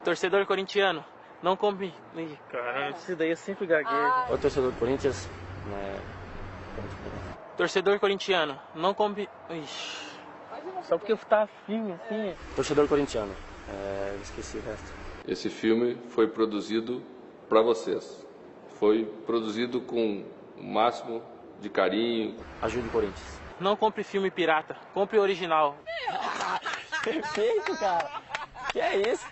Torcedor corintiano, não compre... Ih, caralho, isso daí eu sempre gaguejo. Ô, torcedor do Corinthians, né? Torcedor corintiano, não compre... Ixi, só porque eu tava firme assim. Torcedor corintiano, esqueci o resto. Esse filme foi produzido para vocês. Foi produzido com o máximo de carinho. Ajude o Corinthians. Não compre filme pirata, compre original. Perfeito, cara. Que é isso?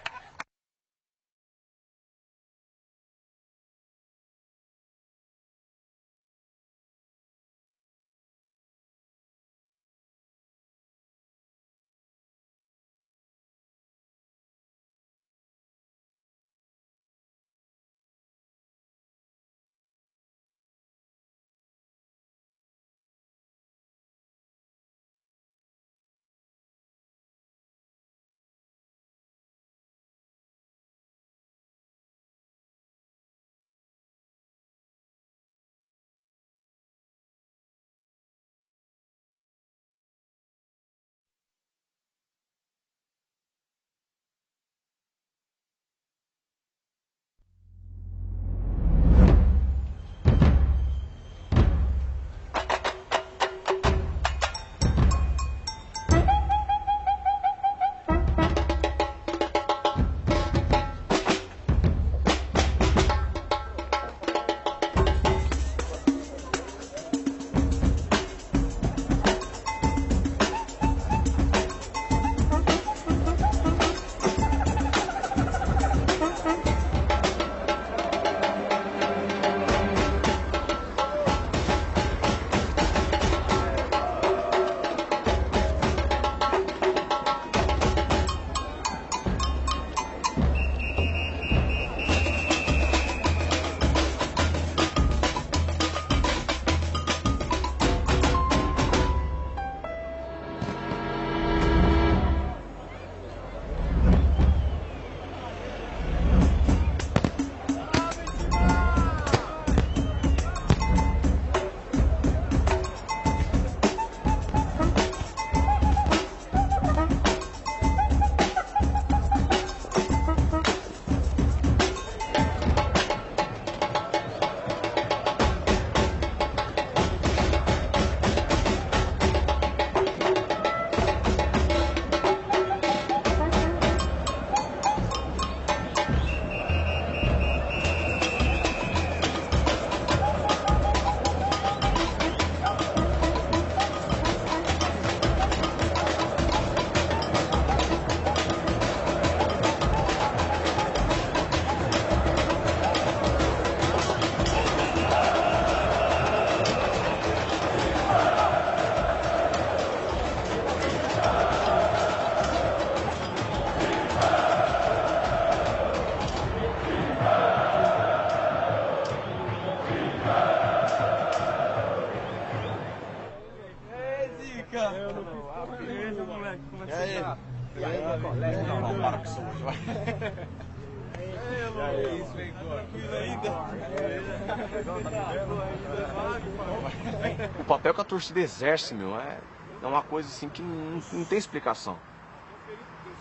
O papel que a torcida exerce, meu, é uma coisa assim que não tem explicação.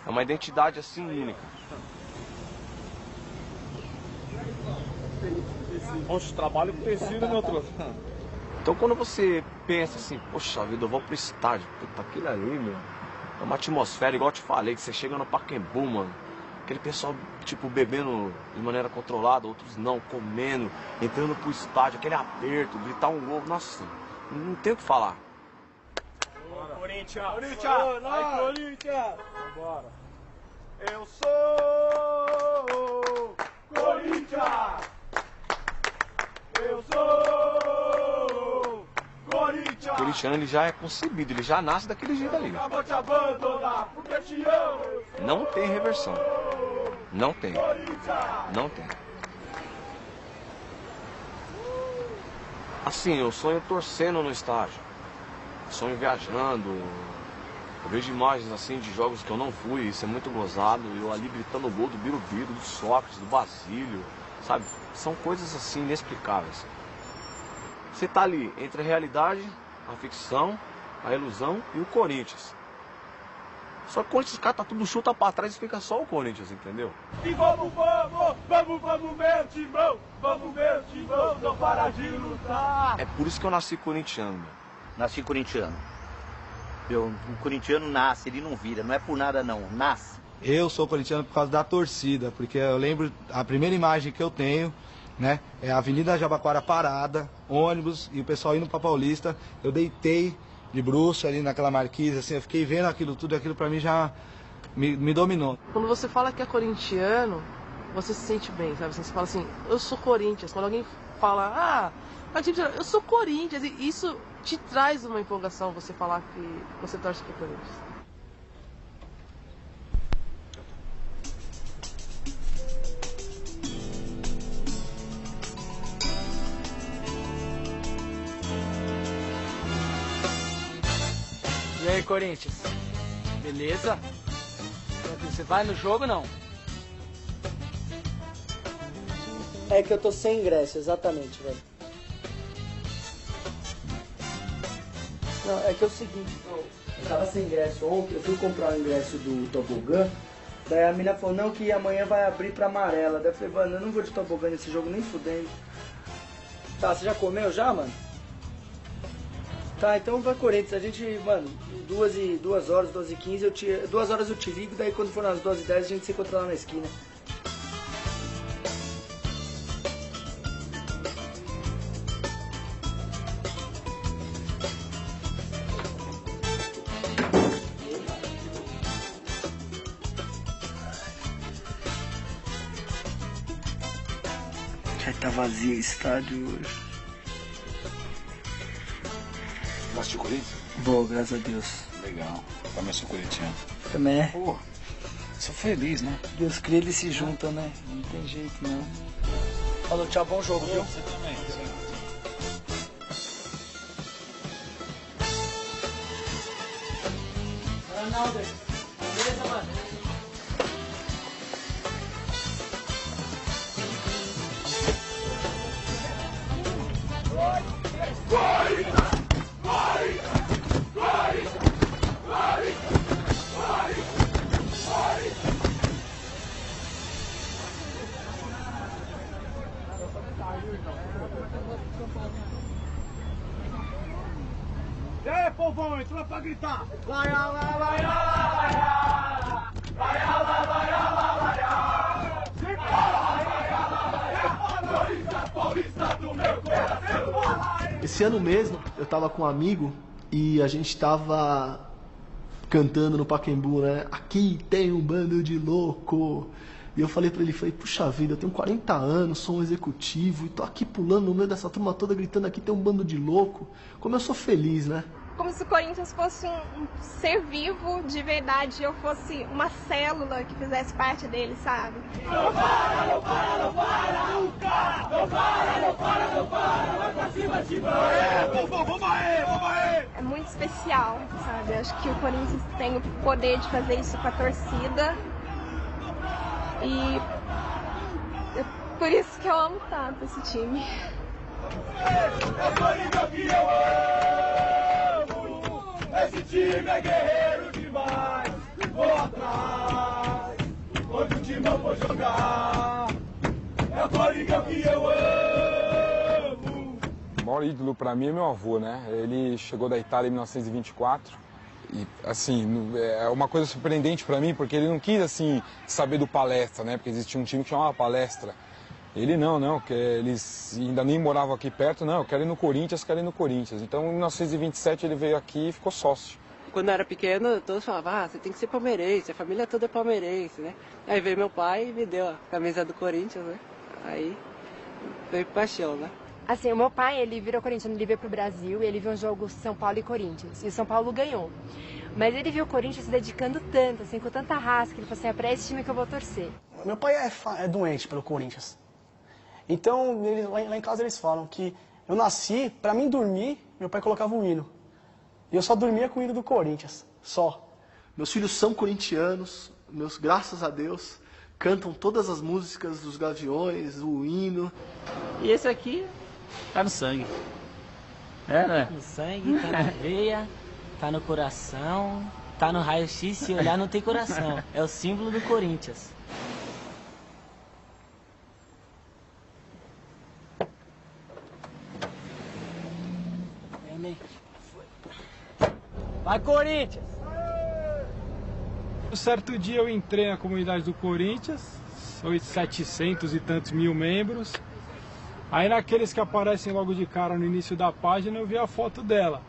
É uma identidade assim única. Oxe, trabalho com tecido, meu troço. Então quando você pensa assim, poxa vida, eu vou pro estádio, puta, aquilo ali, meu, é uma atmosfera, igual eu te falei, que você chega no Pacaembu, mano, aquele pessoal, tipo, bebendo de maneira controlada, outros não, comendo, entrando pro estádio, aquele aperto, gritar um gol, nossa, não tem o que falar. Corinthians! Corinthians! Vai, Corinthians! Vambora! Eu sou Corinthians! Eu sou Corinthians! O corintiano, ele já é concebido, ele já nasce daquele jeito ali. Vou te abandonar porque te amo! Não tem reversão. Não tem. Não tem. Assim, eu sonho torcendo no estádio. Sonho viajando. Eu vejo imagens assim de jogos que eu não fui, isso é muito gozado. Eu ali gritando o gol do Birubiru, do Sócrates, do Basílio, sabe? São coisas assim inexplicáveis. Você tá ali entre a realidade, a ficção, a ilusão e o Corinthians. Só que quando esses caras tá tudo chuta pra trás e fica só o Corinthians, entendeu? E vamos, meu timão, não para de lutar. É por isso que eu nasci corintiano, meu. Nasci corintiano. O corintiano nasce, ele não vira, não é por nada não, nasce. Eu sou corintiano por causa da torcida, porque eu lembro, a primeira imagem que eu tenho, né, é a Avenida Jabaquara parada, ônibus e o pessoal indo pra Paulista. Eu deitei de bruxo ali naquela marquise, assim, eu fiquei vendo aquilo tudo, aquilo pra mim já me dominou. Quando você fala que é corintiano, você se sente bem, sabe? Você fala assim, eu sou Corinthians. Quando alguém fala, eu sou Corinthians, e isso te traz uma empolgação, você falar que você torce pro Corinthians. E aí, Corinthians? Beleza? Você vai no jogo ou não? É que eu tô sem ingresso, exatamente, velho. Não, é que é o seguinte, eu tava sem ingresso ontem, eu fui comprar o ingresso do tobogã, daí a mina falou, não, que amanhã vai abrir pra amarela. Daí eu falei, mano, eu não vou de tobogã nesse jogo nem fudendo. Tá, você já comeu já, mano? Tá, então vai Corinthians, a gente, mano, 2 horas, 2h15, 2 horas eu te ligo, daí quando for nas 2h10 a gente se encontra lá na esquina. Já tá vazio o estádio hoje. Vai assistir Corinthians? Vou, graças a Deus. Legal. Também sou corintiano. Também é? Pô, sou feliz, né? Deus cria, eles se juntam, né? Não tem jeito, não. Falou, tchau, bom jogo, viu? Você também. Ronaldo, beleza, mano? E aí, povão, entrou pra gritar. Vai lá, vai lá, vai lá, vai lá, vai lá, vai lá, vai lá. Paulista do meu coração. Esse ano mesmo, eu tava com um amigo e a gente tava cantando no Pacaembu, né? Aqui tem um bando de louco. E eu falei pra ele, puxa vida, eu tenho 40 anos, sou um executivo e tô aqui pulando no meio dessa turma toda gritando aqui tem um bando de louco. Como eu sou feliz, né? Como se o Corinthians fosse um ser vivo de verdade, eu fosse uma célula que fizesse parte dele, sabe? Não para, não para, não para, nunca! Não para, não para, não para, vai pra cima, Timão! Vamos aí! É muito especial, sabe? Acho que o Corinthians tem o poder de fazer isso com a torcida. E é por isso que eu amo tanto esse time. É o Corinthians que eu amo! Esse time é guerreiro demais! Vou atrás, onde o Timão for jogar. É o Corinthians que eu amo! O maior ídolo para mim é meu avô, né? Ele chegou da Itália em 1924. E, assim, é uma coisa surpreendente para mim, porque ele não quis, assim, saber do Palestra, né? Porque existia um time que chamava Palestra. Ele não, que eles ainda nem moravam aqui perto, não, eu quero ir no Corinthians, Então, em 1927 ele veio aqui e ficou sócio. Quando eu era pequeno, todos falavam, você tem que ser palmeirense, a família toda é palmeirense, né? Aí veio meu pai e me deu a camisa do Corinthians, né? Aí veio paixão, né? Assim, o meu pai, ele virou corintiano, ele veio pro Brasil e ele viu um jogo São Paulo e Corinthians. E o São Paulo ganhou. Mas ele viu o Corinthians se dedicando tanto, assim, com tanta raça, que ele falou assim, é pra esse time que eu vou torcer. Meu pai é doente pelo Corinthians. Então, lá em casa eles falam que eu nasci, pra mim dormir, meu pai colocava um hino. E eu só dormia com o hino do Corinthians, só. Meus filhos são corintianos, graças a Deus, cantam todas as músicas dos Gaviões, o hino. E esse aqui tá no sangue. É, né? No sangue, tá na veia, tá no coração. tá no raio-x, se olhar não tem coração. É o símbolo do Corinthians. Vai, Corinthians! Um certo dia eu entrei na comunidade do Corinthians, 700 e tantos mil membros. Aí naqueles que aparecem logo de cara no início da página, eu vi a foto dela.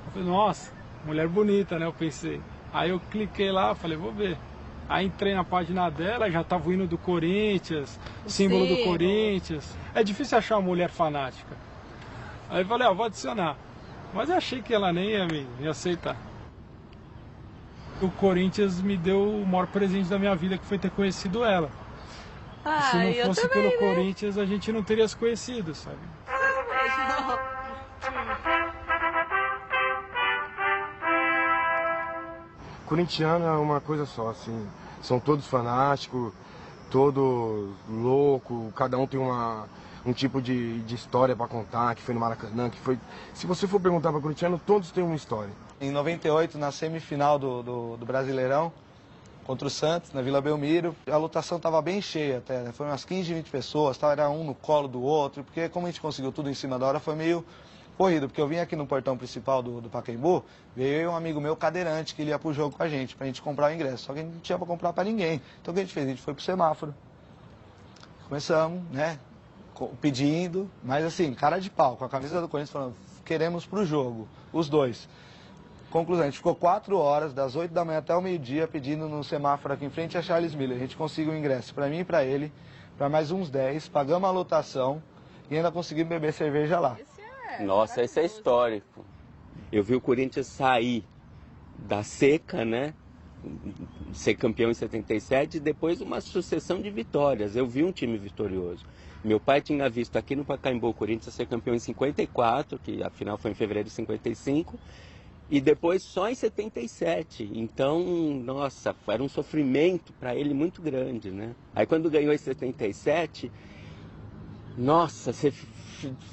Eu falei, nossa, mulher bonita, né? Eu pensei. Aí eu cliquei lá, falei, vou ver. Aí entrei na página dela, já tava o hino do Corinthians, símbolo do Corinthians. É difícil achar uma mulher fanática. Aí eu falei, vou adicionar. Mas eu achei que ela nem ia me aceitar. O Corinthians me deu o maior presente da minha vida, que foi ter conhecido ela. Se não fosse também, pelo Corinthians, a gente não teria se conhecido, sabe? Corintiano é uma coisa só, assim. São todos fanáticos, todos loucos, cada um tem um tipo de história para contar, que foi no Maracanã, que foi... Se você for perguntar para corintiano, todos têm uma história. Em 98, na semifinal do Brasileirão, contra o Santos, na Vila Belmiro, a lotação estava bem cheia até, né? Foram umas 15, 20 pessoas, era um no colo do outro, porque como a gente conseguiu tudo em cima da hora, foi meio corrido, porque eu vim aqui no portão principal do Pacaembu, veio um amigo meu cadeirante que ele ia pro jogo com a gente, pra gente comprar o ingresso, só que a gente não tinha pra comprar pra ninguém. Então o que a gente fez? A gente foi pro semáforo. Começamos, né, pedindo, mas assim, cara de pau, com a camisa do Corinthians, falando, queremos pro jogo, os dois. Conclusão, a gente ficou 4 horas, das 8 da manhã até o meio-dia, pedindo no semáforo aqui em frente a Charles Miller. A gente conseguiu o ingresso pra mim e pra ele, pra mais uns 10, pagamos a lotação e ainda conseguimos beber cerveja lá. Nossa, esse é histórico. Eu vi o Corinthians sair da seca, né? Ser campeão em 77 e depois uma sucessão de vitórias. Eu vi um time vitorioso. Meu pai tinha visto aqui no Pacaembu o Corinthians ser campeão em 54, que a final foi em fevereiro de 55. E depois só em 77, então, nossa, era um sofrimento para ele muito grande, né? Aí quando ganhou em 77, nossa,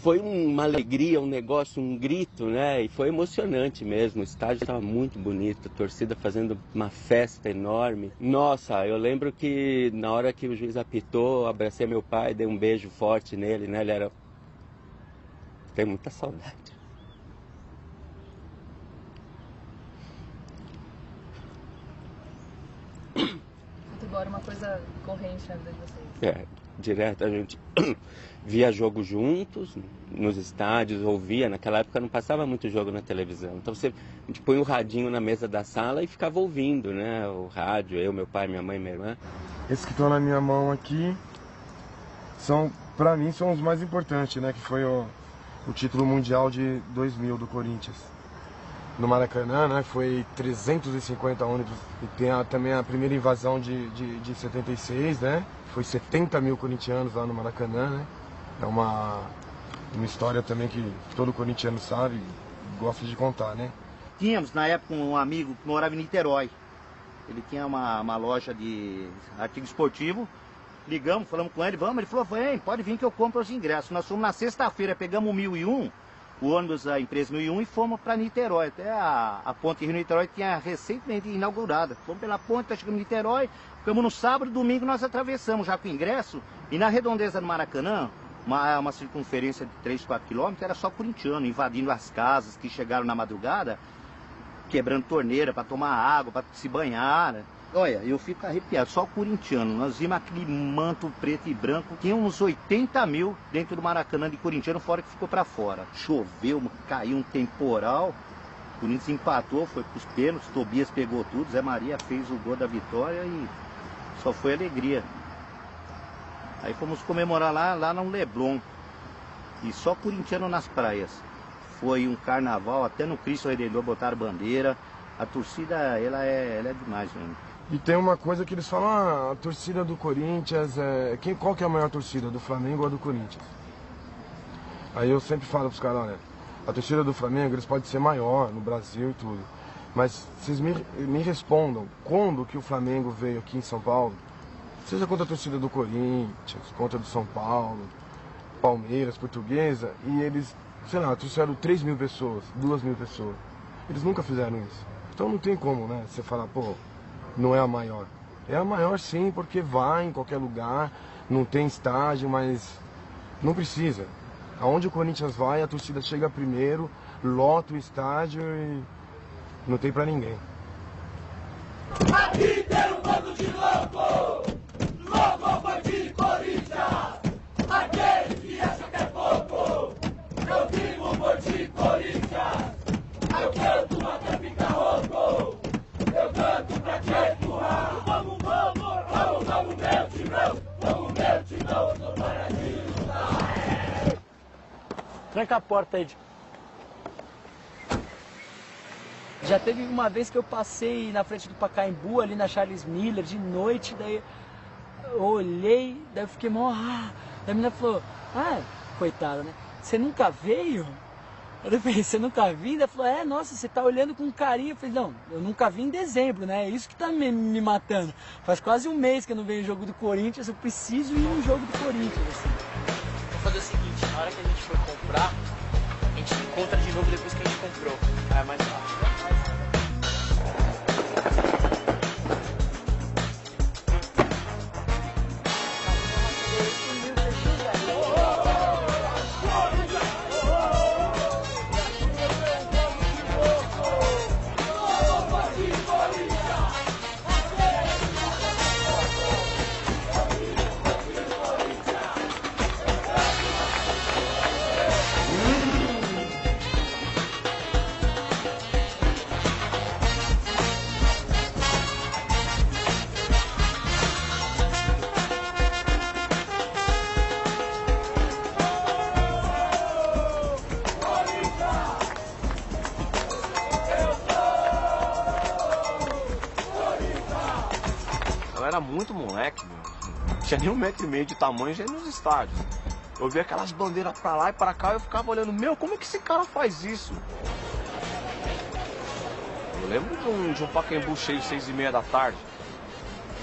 foi uma alegria, um negócio, um grito, né? E foi emocionante mesmo, o estádio estava muito bonito, a torcida fazendo uma festa enorme. Nossa, eu lembro que na hora que o juiz apitou, abracei meu pai, dei um beijo forte nele, né? Ele era... Tem muita saudade. Futebol era uma coisa corrente na vida de vocês. É, direto, a gente via jogo juntos, nos estádios, ouvia. Naquela época não passava muito jogo na televisão. Então a gente põe o radinho na mesa da sala e ficava ouvindo, né? O rádio, eu, meu pai, minha mãe e minha irmã. Esses que estão na minha mão aqui, pra mim, são os mais importantes, né? Que foi o título mundial de 2000 do Corinthians. No Maracanã, né? Foi 350 ônibus. E tem também a primeira invasão de 76, né? Foi 70 mil corintianos lá no Maracanã, né? É uma história também que todo corintiano sabe e gosta de contar, né? Tínhamos, na época, um amigo que morava em Niterói. Ele tinha uma loja de artigo esportivo. Ligamos, falamos com ele, vamos. Ele falou, vem, pode vir que eu compro os ingressos. Nós fomos na sexta-feira, pegamos o 1001, o ônibus da empresa 1001 e fomos para Niterói. Até a ponte Rio-Niterói tinha recentemente inaugurada. Fomos pela ponte, chegamos em Niterói, ficamos no sábado, domingo nós atravessamos já com o ingresso. E na redondeza do Maracanã, uma circunferência de 3, 4 quilômetros, era só corintiano, invadindo as casas que chegaram na madrugada, quebrando torneira para tomar água, para se banhar. Olha, eu fico arrepiado, só corintiano. Nós vimos aquele manto preto e branco, tinha uns 80 mil dentro do Maracanã de corintiano, fora que ficou para fora. Choveu, caiu um temporal, o Corinthians empatou, foi pros pênaltis, Tobias pegou tudo, Zé Maria fez o gol da vitória e só foi alegria. Aí fomos comemorar lá no Leblon, e só corintiano nas praias. Foi um carnaval, até no Cristo Redentor botaram bandeira, a torcida, ela é demais mesmo. E tem uma coisa que eles falam, a torcida do Corinthians, qual que é a maior torcida, do Flamengo ou do Corinthians? Aí eu sempre falo pros caras, olha, a torcida do Flamengo, eles podem ser maior no Brasil e tudo, mas vocês me respondam, quando que o Flamengo veio aqui em São Paulo, seja contra a torcida do Corinthians, contra do São Paulo, Palmeiras, Portuguesa, e eles, sei lá, trouxeram 3 mil pessoas, 2 mil pessoas, eles nunca fizeram isso. Então não tem como, né? Você falar, pô, não é a maior. É a maior sim, porque vai em qualquer lugar, não tem estádio, mas não precisa. Aonde o Corinthians vai, a torcida chega primeiro, lota o estádio e não tem pra ninguém. Aqui tem um bando de louco, louco foi de Corinthians. Aquele que acha que é pouco, eu vivo por de Corinthians. Eu canto até ficar rouco, eu canto pra te empurrar. Vamos, vamos, vamos, vamos, meu timão, vamos, meu timão, tô para de lutar. Tranca a porta aí. Já teve uma vez que eu passei na frente do Pacaembu, ali na Charles Miller, de noite, daí eu olhei, daí eu fiquei mó... daí a menina falou, coitada, né? Você nunca veio? Eu falei, você nunca viu? Ela falou, nossa, você tá olhando com carinho. Eu falei, não, eu nunca vi em dezembro, né? É isso que tá me matando. Faz quase um mês que eu não vejo jogo do Corinthians, eu preciso ir no jogo do Corinthians, assim. Vou fazer o seguinte, na hora que a gente for comprar, a gente encontra de novo depois que a gente comprou. Aí é mais fácil. Eu era muito moleque, meu. Tinha nem 1,5 m de tamanho, já ia nos estádios. Eu via aquelas bandeiras pra lá e pra cá e eu ficava olhando, meu, como é que esse cara faz isso? Eu lembro de um Pacaembu cheio 6h30 da tarde.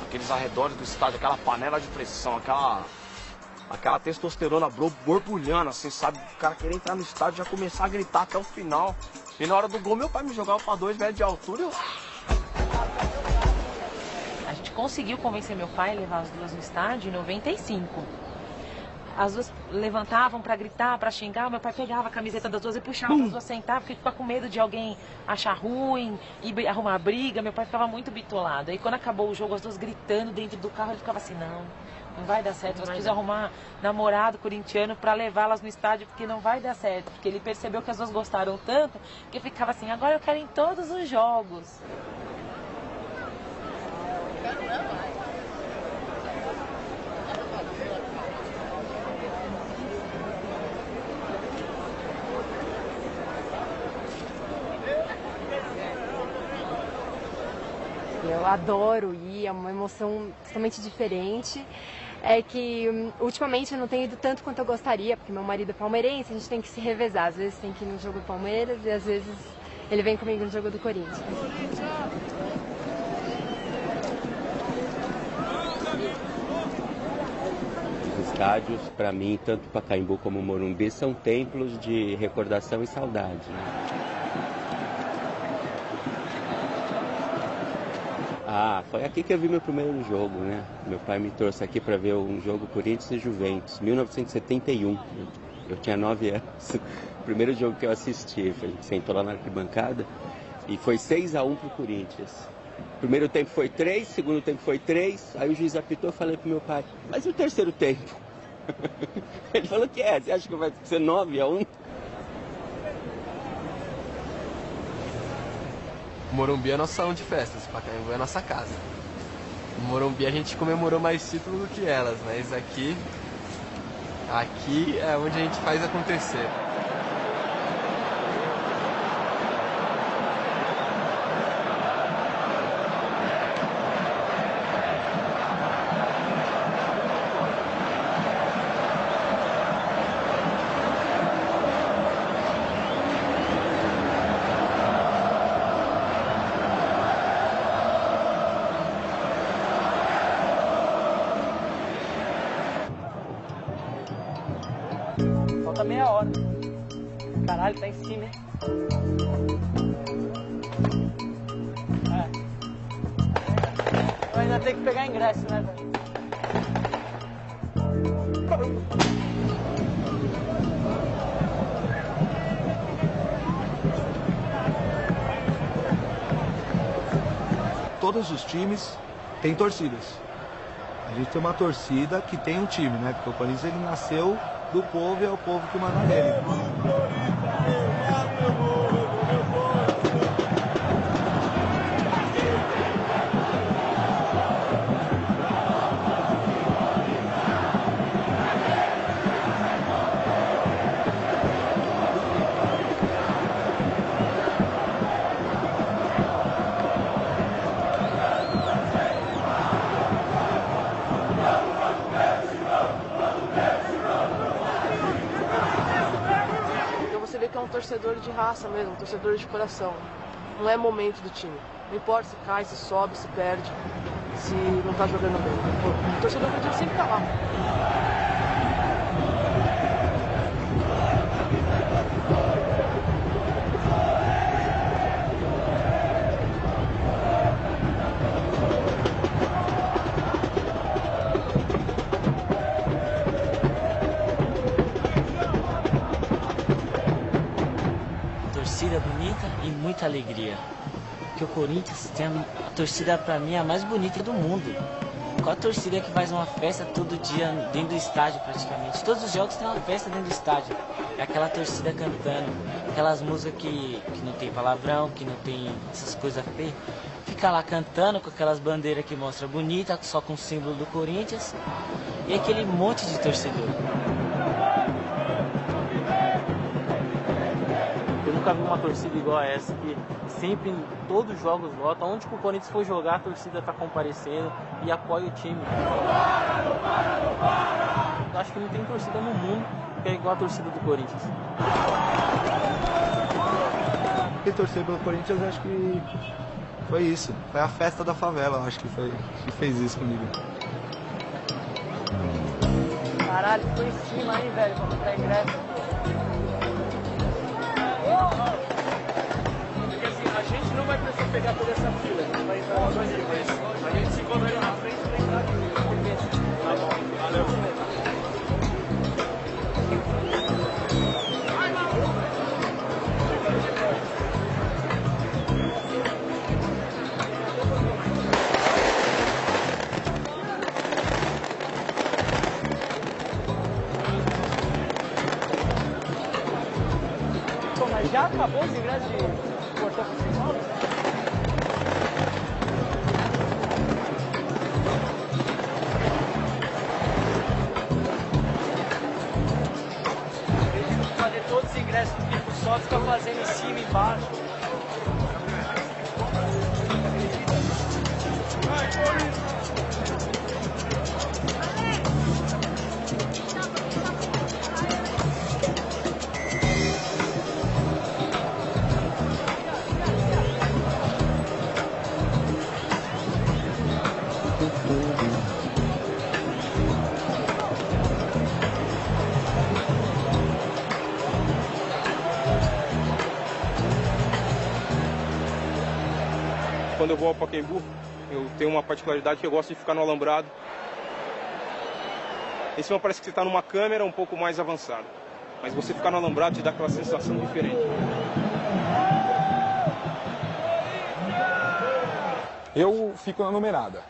Aqueles arredores do estádio, aquela panela de pressão, aquela testosterona borbulhando, assim, sabe? O cara queria entrar no estádio e já começar a gritar até o final. E na hora do gol, meu pai me jogava pra 2 metros de altura e eu... A gente conseguiu convencer meu pai a levar as duas no estádio em 95. As duas levantavam pra gritar, pra xingar, meu pai pegava a camiseta das duas e puxava as duas sentavam, porque ficava com medo de alguém achar ruim e arrumar briga. Meu pai ficava muito bitolado. Aí quando acabou o jogo, as duas gritando dentro do carro, ele ficava assim, não vai dar certo, nós precisamos arrumar namorado corintiano pra levá-las no estádio, porque não vai dar certo. Porque ele percebeu que as duas gostaram tanto, que ficava assim, agora eu quero ir em todos os jogos. Eu adoro ir, é uma emoção totalmente diferente. É que ultimamente eu não tenho ido tanto quanto eu gostaria, porque meu marido é palmeirense, a gente tem que se revezar. Às vezes tem que ir no jogo do Palmeiras e às vezes ele vem comigo no jogo do Corinthians. Os estádios, para mim, tanto Pacaembu como Morumbi, são templos de recordação e saudade, né? Foi aqui que eu vi meu primeiro jogo, né? Meu pai me trouxe aqui para ver um jogo Corinthians e Juventus, 1971. Eu tinha 9 anos. O primeiro jogo que eu assisti, a gente sentou lá na arquibancada e foi 6-1 pro Corinthians. Primeiro tempo foi 3, segundo tempo foi 3, aí o juiz apitou, eu falei pro meu pai, mas e o terceiro tempo? Ele falou que você acha que vai ser 9-1? Morumbi é nosso salão de festas, Pacaembu é a nossa casa. No Morumbi a gente comemorou mais títulos do que elas, mas aqui é onde a gente faz acontecer. Falta meia hora. Caralho, tá em cima, hein? Eu ainda tenho que pegar ingresso, né, velho? Todos os times têm torcidas. A gente tem uma torcida que tem um time, né? Porque o Corinthians ele nasceu do povo e é o povo que manda nele. Um torcedor de raça mesmo, um torcedor de coração. Não é momento do time. Não importa se cai, se sobe, se perde, se não tá jogando bem. O torcedor do time sempre tá lá. Torcida bonita e muita alegria. Porque o Corinthians tem a torcida, pra mim, a mais bonita do mundo. Qual a torcida que faz uma festa todo dia dentro do estádio, praticamente? Todos os jogos tem uma festa dentro do estádio. É aquela torcida cantando, aquelas músicas que não tem palavrão, que não tem essas coisas feias. Fica lá cantando com aquelas bandeiras que mostra bonita, só com o símbolo do Corinthians. E aquele monte de torcedor. Eu nunca vi uma torcida igual a essa, que sempre, em todos os jogos lota. Onde que o Corinthians for jogar, a torcida tá comparecendo e apoia o time. Eu acho que não tem torcida no mundo que é igual a torcida do Corinthians. Quem torceu pelo Corinthians, acho que foi isso. Foi a festa da favela, acho que foi que fez isso comigo. Caralho, tô em cima aí, velho, pra comprar ingresso. Porque assim, a gente não vai precisar pegar toda essa fila, a gente vai entrar na frente depois. A gente se encontra ali na frente pra entrar aqui. Tá bom, valeu. Já acabou os ingressos de portão principal? Fazer todos os ingressos do tipo só, fica fazendo em cima e embaixo. Quando eu vou ao Pacaembu, eu tenho uma particularidade que eu gosto de ficar no alambrado. Em cima parece que você está numa câmera um pouco mais avançada. Mas você ficar no alambrado te dá aquela sensação diferente. Eu fico na numerada.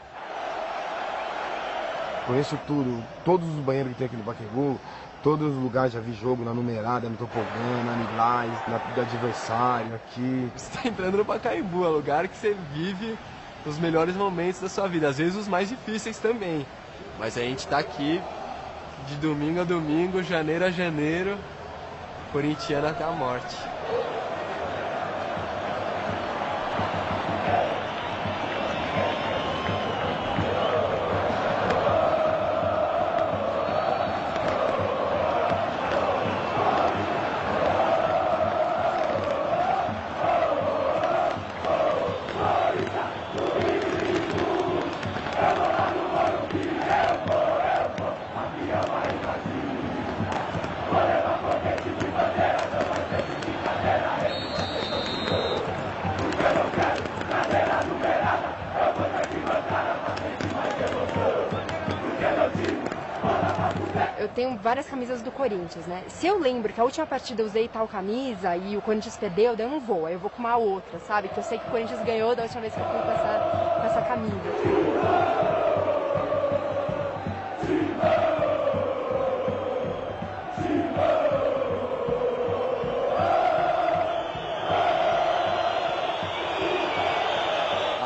Conheço tudo, todos os banheiros que tem aqui no Pacaembu, todos os lugares, já vi jogo na numerada, no tobogã, na Milais, do adversário, aqui. Você está entrando no Pacaembu, é o lugar que você vive os melhores momentos da sua vida, às vezes os mais difíceis também. Mas a gente está aqui de domingo a domingo, janeiro a janeiro, corintiano até a morte. tenho várias camisas do Corinthians, né? Se eu lembro que a última partida eu usei tal camisa e o Corinthians perdeu, daí eu não vou, aí eu vou com uma outra, sabe? Que eu sei que o Corinthians ganhou da última vez que eu fui com essa camisa.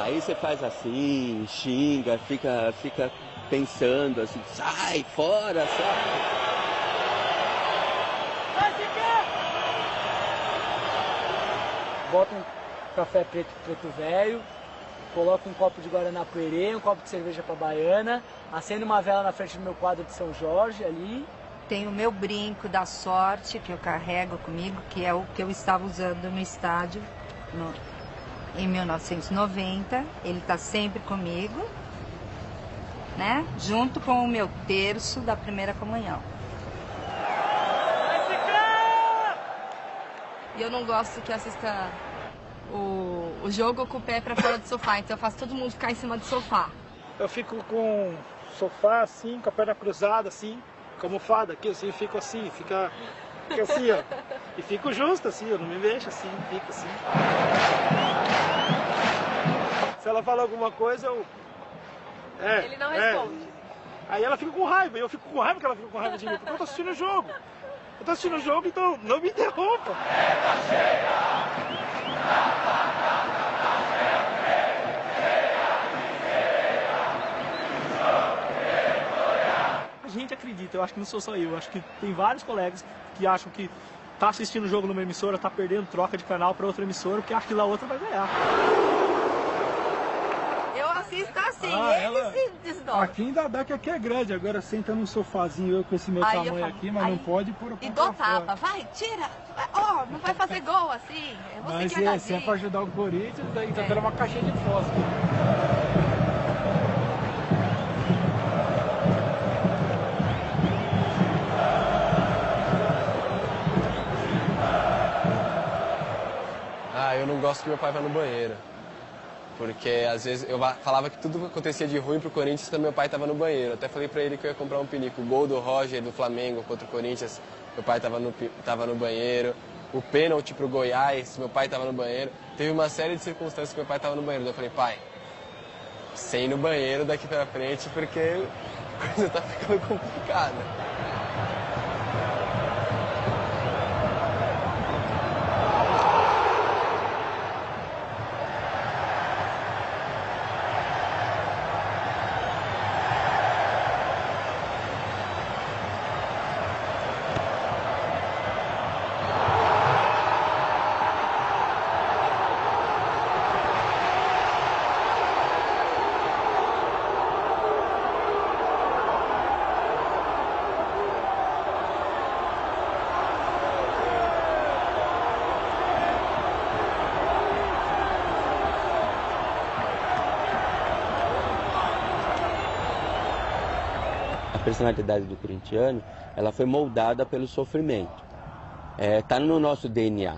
Aí você faz assim, xinga, fica pensando assim, sai fora, sai. Bota um café preto velho, coloca um copo de guaraná poerê, um copo de cerveja pra baiana, acende uma vela na frente do meu quadro de São Jorge ali. Tem o meu brinco da sorte que eu carrego comigo, que é o que eu estava usando no estádio em 1990. Ele está sempre comigo, né? Junto com o meu terço da primeira comunhão. E eu não gosto que assista o jogo com o pé pra fora do sofá, então eu faço todo mundo ficar em cima do sofá. Eu fico com o sofá assim, com a perna cruzada assim, com a almofada aqui, assim, fica assim, fica assim, ó. E fico justo assim, eu não me mexo assim, fico assim. Se ela fala alguma coisa, eu... Ele não responde. Aí ela fica com raiva, e eu fico com raiva que ela fica com raiva de mim, porque eu tô assistindo o jogo. Eu tô assistindo o jogo, então não me interrompa. A gente acredita, eu acho que não sou só eu acho que tem vários colegas que acham que tá assistindo o jogo numa emissora, tá perdendo troca de canal para outra emissora, porque acha que lá outra vai ganhar. Eu assisto assim, ela... se desdobram. Aqui ainda dá que aqui é grande, agora senta num sofazinho, eu com esse meu Aí tamanho aqui, mas não pode pôr o pé E pra dou tapa, fora. vai, tira, ó, não vai fazer gol assim, é você Mas que é se é pra ajudar o Corinthians, daí tá dando uma caixinha de fósforo. Eu não gosto que meu pai vá no banheiro. Porque às vezes eu falava que tudo que acontecia de ruim pro Corinthians quando meu pai tava no banheiro. Até falei pra ele que eu ia comprar um pinico. O gol do Roger do Flamengo contra o Corinthians, meu pai tava no banheiro. O pênalti pro Goiás, meu pai tava no banheiro. Teve uma série de circunstâncias que meu pai tava no banheiro. Daí eu falei, pai, sem ir no banheiro daqui pra frente porque a coisa tá ficando complicada. A personalidade do corintiano, ela foi moldada pelo sofrimento. Tá no nosso DNA.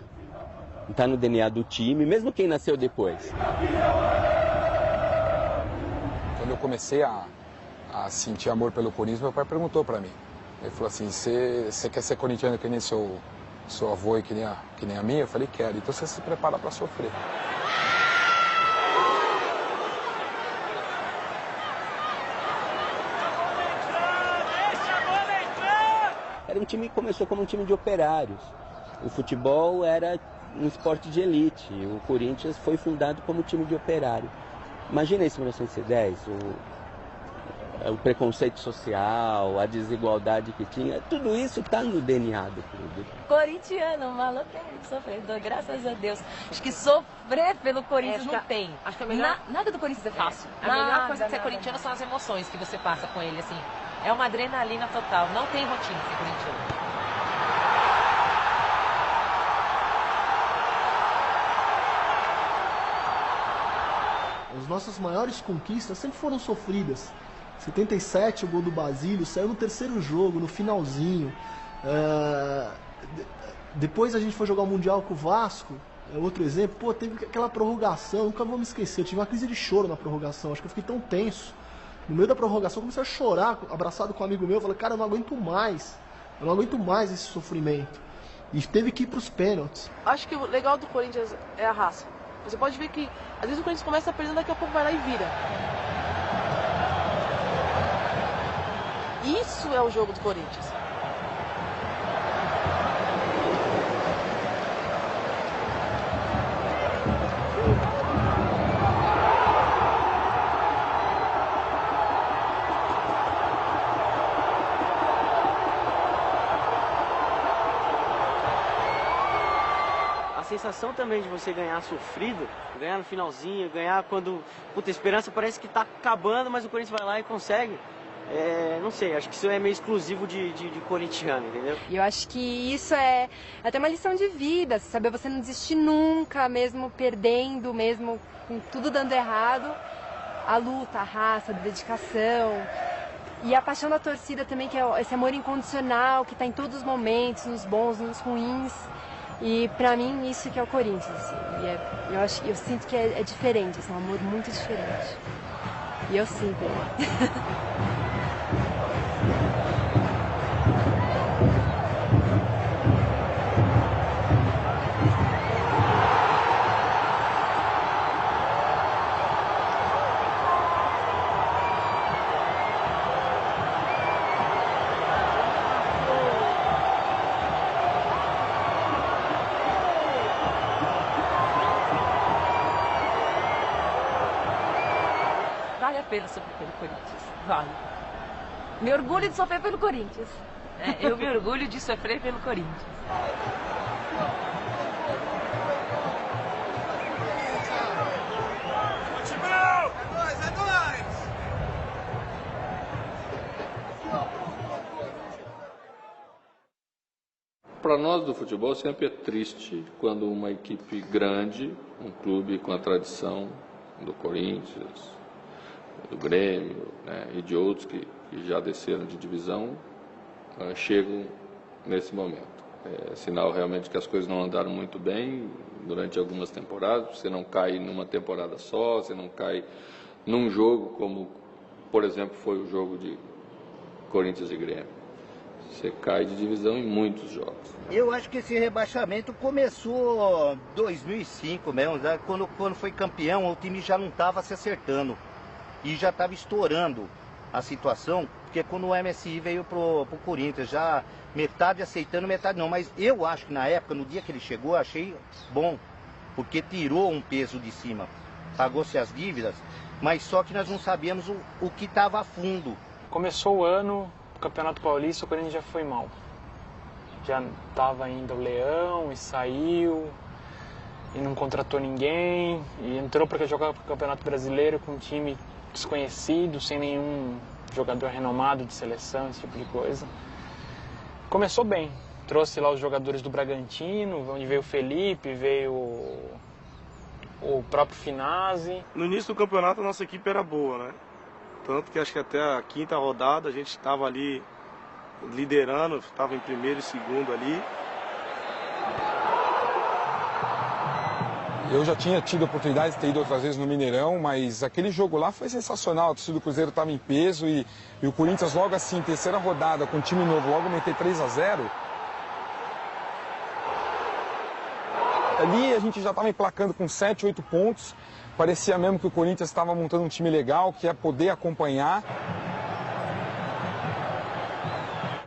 Tá no DNA do time, mesmo quem nasceu depois. Quando eu comecei a sentir amor pelo Corinthians, meu pai perguntou pra mim. Ele falou assim, você quer ser corintiano que nem seu avô e que nem a minha? Eu falei, quero. Então você se prepara pra sofrer. Era um time que começou como um time de operários. O futebol era um esporte de elite. O Corinthians foi fundado como time de operário. Imagina isso em 1910, o preconceito social, a desigualdade que tinha. Tudo isso está no DNA do clube. Corintiano, maluco, sofredor, graças a Deus. Acho que sofrer pelo Corinthians não tem. Acho que a melhor... Nada do Corinthians é fácil. A Nada, melhor coisa de ser nada. corintiano são as emoções que você passa com ele, assim. É uma adrenalina total. Não tem rotina ser corintiano. As nossas maiores conquistas sempre foram sofridas. 77, o gol do Basílio, saiu no terceiro jogo, no finalzinho. Depois a gente foi jogar o Mundial com o Vasco, outro exemplo. Pô, teve aquela prorrogação, nunca vou me esquecer. Eu tive uma crise de choro na prorrogação, acho que eu fiquei tão tenso. No meio da prorrogação, eu comecei a chorar, abraçado com um amigo meu. Eu falei, cara, eu não aguento mais. Eu não aguento mais esse sofrimento. E teve que ir pros pênaltis. Acho que o legal do Corinthians é a raça. Você pode ver que, às vezes, o Corinthians começa perdendo, daqui a pouco vai lá e vira. Isso é o jogo do Corinthians. A sensação também de você ganhar sofrido, ganhar no finalzinho, ganhar quando, puta, a esperança parece que tá acabando, mas o Corinthians vai lá e consegue. Não sei, acho que isso é meio exclusivo de corintiano, entendeu? E eu acho que isso é até uma lição de vida, saber você não desistir nunca, mesmo perdendo, mesmo com tudo dando errado. A luta, a raça, a dedicação. E a paixão da torcida também, que é esse amor incondicional, que está em todos os momentos, nos bons, nos ruins. E pra mim isso que é o Corinthians. Assim. Eu sinto que é diferente, assim, é um amor muito diferente. E eu sinto. Vale a pena sofrer pelo Corinthians, vale. Me orgulho de sofrer pelo Corinthians. Eu me orgulho de sofrer pelo Corinthians. Para nós do futebol sempre é triste quando uma equipe grande, um clube com a tradição do Corinthians, do Grêmio, né, e de outros que já desceram de divisão, chegam nesse momento. É sinal realmente que as coisas não andaram muito bem durante algumas temporadas. Você não cai numa temporada só, você não cai num jogo como, por exemplo, foi o jogo de Corinthians e Grêmio. Você cai de divisão em muitos jogos. Eu acho que esse rebaixamento começou em 2005 mesmo, né? Quando foi campeão, o time já não estava se acertando. E já estava estourando a situação, porque quando o MSI veio pro Corinthians, já metade aceitando, metade não. Mas eu acho que na época, no dia que ele chegou, achei bom, porque tirou um peso de cima. Pagou-se as dívidas, mas só que nós não sabíamos o que estava a fundo. Começou o ano, o Campeonato Paulista, o Corinthians já foi mal. Já estava ainda o Leão e saiu, e não contratou ninguém, e entrou para jogar o Campeonato Brasileiro com um time desconhecido, sem nenhum jogador renomado de seleção, esse tipo de coisa. Começou bem, trouxe lá os jogadores do Bragantino, onde veio o Felipe, veio o próprio Finazzi. No início do campeonato a nossa equipe era boa, né? Tanto que acho que até a quinta rodada a gente estava ali liderando, estava em primeiro e segundo ali. Eu já tinha tido a oportunidade de ter ido outras vezes no Mineirão, mas aquele jogo lá foi sensacional. O torcida do Cruzeiro estava em peso e o Corinthians logo assim, terceira rodada, com um time novo, logo meter 3-0. Ali a gente já estava emplacando com 7, 8 pontos. Parecia mesmo que o Corinthians estava montando um time legal, que ia poder acompanhar.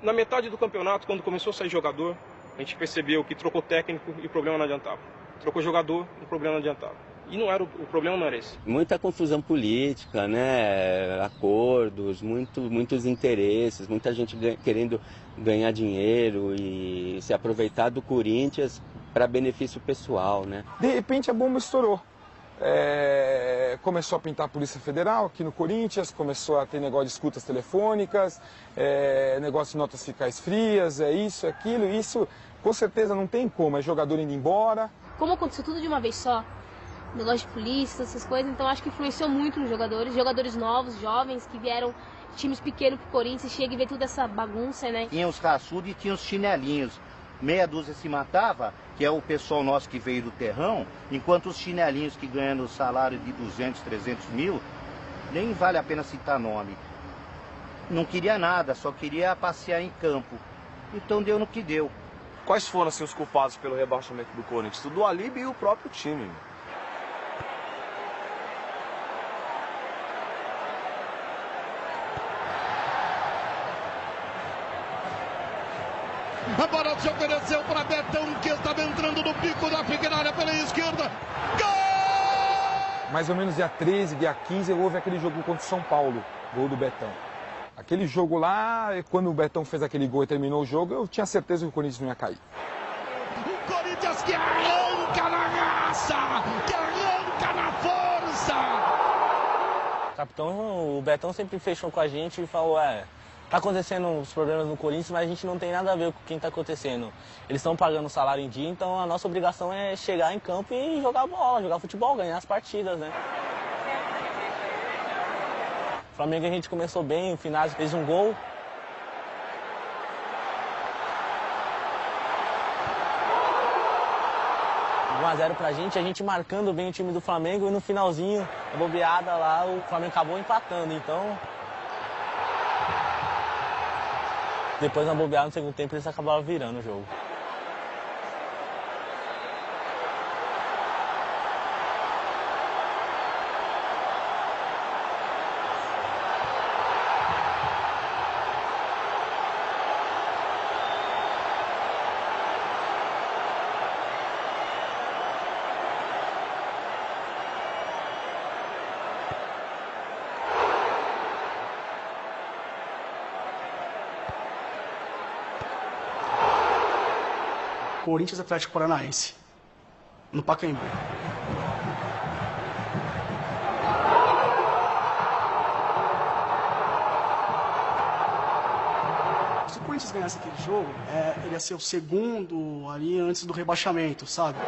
Na metade do campeonato, quando começou a sair jogador, a gente percebeu que trocou técnico e o problema não adiantava. Trocou jogador, o problema não adiantava. E não era o problema não era esse. Muita confusão política, né? Acordos, muitos interesses, muita gente querendo ganhar dinheiro e se aproveitar do Corinthians para benefício pessoal, né? De repente a bomba estourou. Começou a pintar a Polícia Federal aqui no Corinthians, começou a ter negócio de escutas telefônicas, negócio de notas fiscais frias, isso, aquilo, isso com certeza não tem como, é jogador indo embora. Como aconteceu tudo de uma vez só, negócio de polícia, essas coisas, então acho que influenciou muito nos jogadores novos, jovens, que vieram times pequenos pro Corinthians, chega e vê toda essa bagunça, né? Tinha os raçudos e tinha os chinelinhos. Meia dúzia se matava, que é o pessoal nosso que veio do terrão, enquanto os chinelinhos que ganham salário de 200, 300 mil, nem vale a pena citar nome. Não queria nada, só queria passear em campo. Então deu no que deu. Quais foram assim, os culpados pelo rebaixamento do Corinthians? O Dualib e o próprio time. A bola se ofereceu para Betão, que estava entrando no pico da pequena área pela esquerda. Gol! Mais ou menos dia 13, dia 15, houve aquele jogo contra o São Paulo, gol do Betão. Aquele jogo lá, quando o Betão fez aquele gol e terminou o jogo, eu tinha certeza que o Corinthians não ia cair. O Corinthians que arranca na raça, que arranca na força. Capitão, o Betão sempre fechou com a gente e falou, tá acontecendo os problemas no Corinthians, mas a gente não tem nada a ver com o que tá acontecendo. Eles estão pagando o salário em dia, então a nossa obrigação é chegar em campo e jogar bola, jogar futebol, ganhar as partidas, né? O Flamengo a gente começou bem, o Finazzi fez um gol. Um 1 a 0 pra gente, a gente marcando bem o time do Flamengo e no finalzinho, a bobeada lá, o Flamengo acabou empatando, então... Depois na bobeada, no segundo tempo, eles acabaram virando o jogo. Corinthians Atlético Paranaense, no Pacaembu. Se o Corinthians ganhasse aquele jogo, ele ia ser o segundo ali antes do rebaixamento, sabe?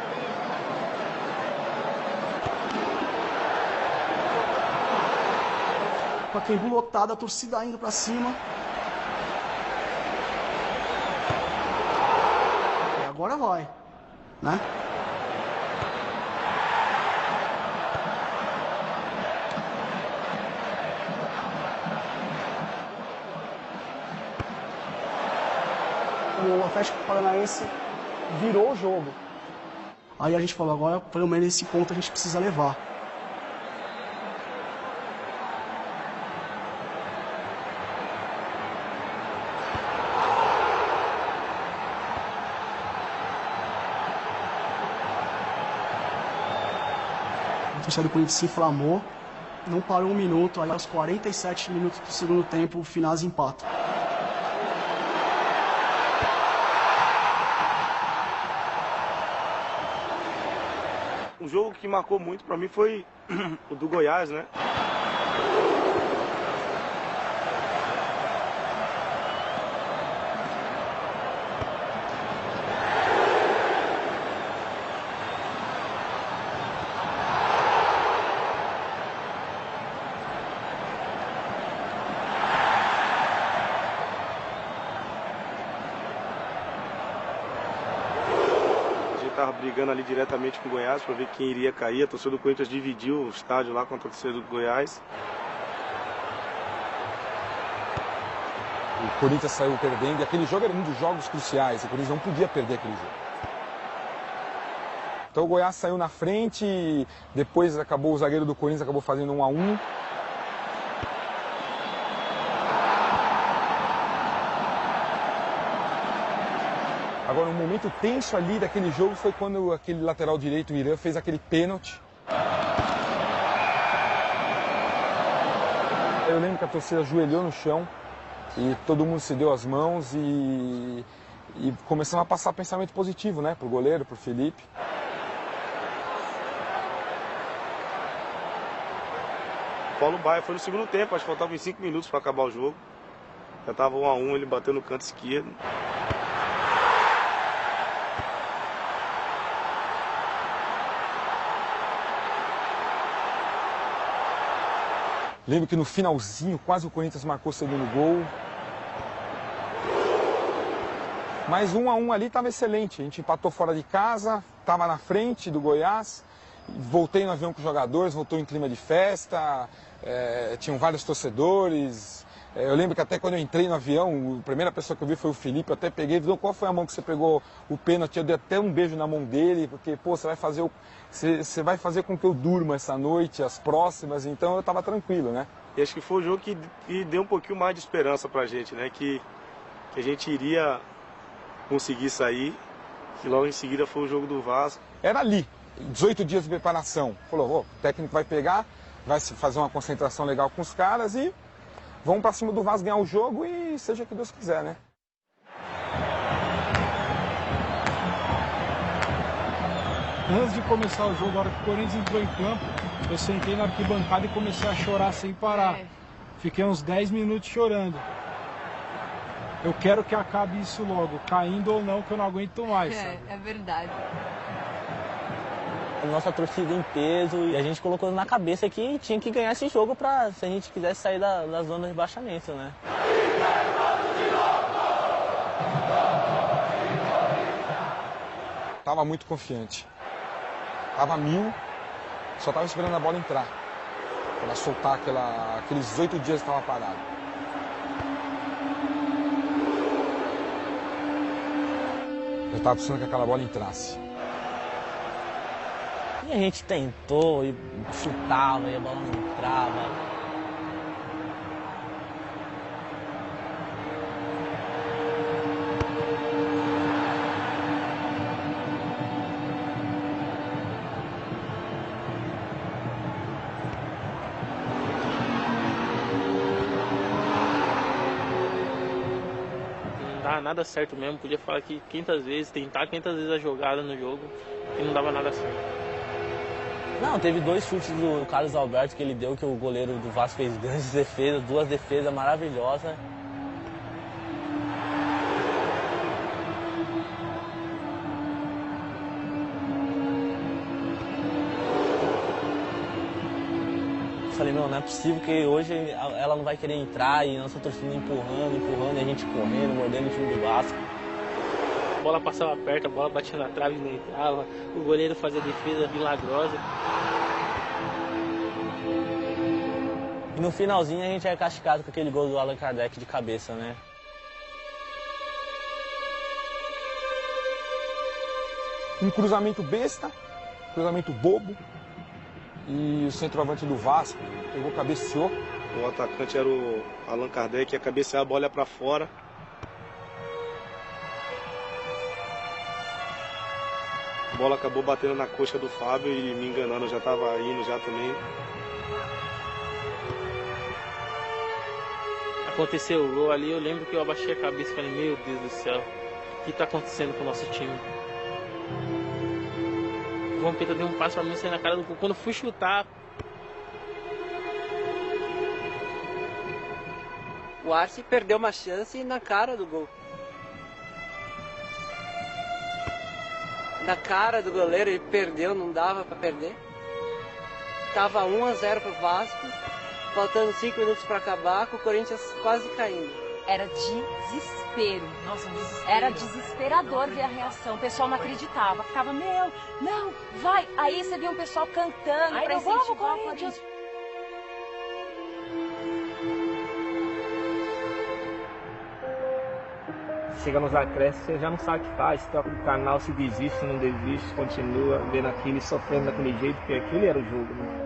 Pacaembu lotado, a torcida indo pra cima. Agora vai, né? O Atlético Paranaense virou o jogo. Aí a gente falou, agora pelo menos esse ponto a gente precisa levar. O torcedor do Corinthians se inflamou, não parou um minuto, aí aos 47 minutos do segundo tempo o Finazzi empata. Um jogo que marcou muito pra mim foi o do Goiás, né? Estava brigando ali diretamente com o Goiás para ver quem iria cair. A torcida do Corinthians dividiu o estádio lá contra a torcida do Goiás. O Corinthians saiu perdendo e aquele jogo era um dos jogos cruciais. O Corinthians não podia perder aquele jogo. Então o Goiás saiu na frente, depois acabou o zagueiro do Corinthians acabou fazendo 1 a 1. Agora, um momento tenso ali daquele jogo foi quando aquele lateral direito, o Irã, fez aquele pênalti. Eu lembro que a torcida ajoelhou no chão e todo mundo se deu as mãos e começamos a passar pensamento positivo, né? Pro goleiro, pro Felipe. Paulo Baia foi no segundo tempo, acho que faltavam 5 minutos para acabar o jogo. Já estava 1 a 1, ele bateu no canto esquerdo. Lembro que no finalzinho, quase o Corinthians marcou o segundo gol. Mas 1 a 1 ali estava excelente. A gente empatou fora de casa, estava na frente do Goiás. Voltei no avião com os jogadores, voltou em clima de festa, tinham vários torcedores. Eu lembro que até quando eu entrei no avião, a primeira pessoa que eu vi foi o Felipe, eu até peguei e falei, qual foi a mão que você pegou o pênalti? Eu dei até um beijo na mão dele, porque, pô, você vai fazer com que eu durma essa noite, as próximas, então eu estava tranquilo, né? E acho que foi o jogo que deu um pouquinho mais de esperança pra gente, né? Que a gente iria conseguir sair, e logo em seguida foi o jogo do Vasco. Era ali, 18 dias de preparação. Falou, o técnico vai pegar, vai fazer uma concentração legal com os caras e vamos pra cima do Vasco ganhar o jogo e seja o que Deus quiser, né? Antes de começar o jogo, a hora que o Corinthians entrou em campo, eu sentei na arquibancada e comecei a chorar sem parar. Fiquei uns 10 minutos chorando. Eu quero que acabe isso logo, caindo ou não, que eu não aguento mais. Sabe? É verdade. A nossa torcida em peso e a gente colocou na cabeça que tinha que ganhar esse jogo pra, se a gente quisesse sair da zona de rebaixamento, né? Tava muito confiante. Tava 1000, só tava esperando a bola entrar. Pra soltar aqueles 8 dias que tava parado. Eu tava precisando que aquela bola entrasse. E a gente tentou e chutava e a bola não entrava. Nada certo mesmo, podia falar que 500 vezes, tentar 500 vezes a jogada no jogo e não dava nada certo. Não, teve 2 chutes do Carlos Alberto que ele deu, que o goleiro do Vasco fez grandes defesas, 2 defesas maravilhosas. Falei, não é possível que hoje ela não vai querer entrar e nossa torcida empurrando, e a gente correndo, mordendo o time do Vasco. A bola passava perto, a bola batia na trave e não entrava, o goleiro fazia defesa milagrosa. E no finalzinho a gente é castigado com aquele gol do Allan Kardec de cabeça, né? Um cruzamento besta, cruzamento bobo. E o centroavante do Vasco pegou, cabeceou. O atacante era o Allan Kardec, ia cabecear, a bola ia pra fora. A bola acabou batendo na coxa do Fábio e me enganando, eu já estava indo já também. Aconteceu o gol ali, eu lembro que eu abaixei a cabeça e falei, meu Deus do céu, o que está acontecendo com o nosso time? O Vampeta deu um passo pra mim, sair na cara do gol. Quando eu fui chutar, o Arce perdeu uma chance na cara do gol. Na cara do goleiro, ele perdeu, não dava pra perder. Tava 1-0 pro Vasco, faltando 5 minutos pra acabar, com o Corinthians quase caindo. Era desespero. Nossa, desespero. Era desesperador ver a reação. O pessoal não acreditava. Ficava, não, vai. Aí você via um pessoal cantando pra incentivar o Corinthians. Chega nos acréscimos, você já não sabe o que faz, se troca de canal, se desiste, se não desiste, continua vendo aquilo e sofrendo daquele jeito, porque aquele era o jogo, né?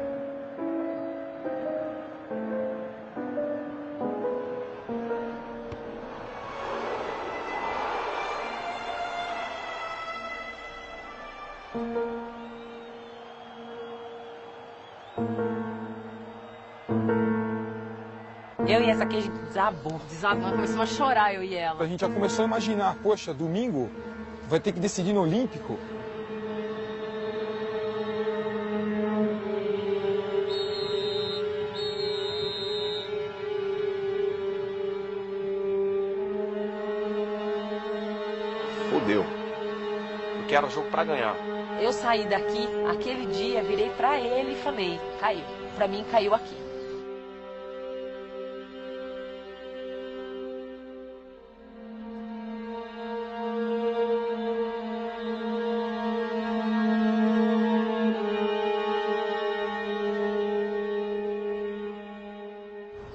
Eu e essa aqui, a gente desabou. Começamos a chorar, eu e ela. A gente já começou a imaginar, poxa, domingo vai ter que decidir no Olímpico. Fudeu. Porque era jogo pra ganhar. Eu saí daqui, aquele dia, virei pra ele e falei, caiu. Pra mim, caiu aqui.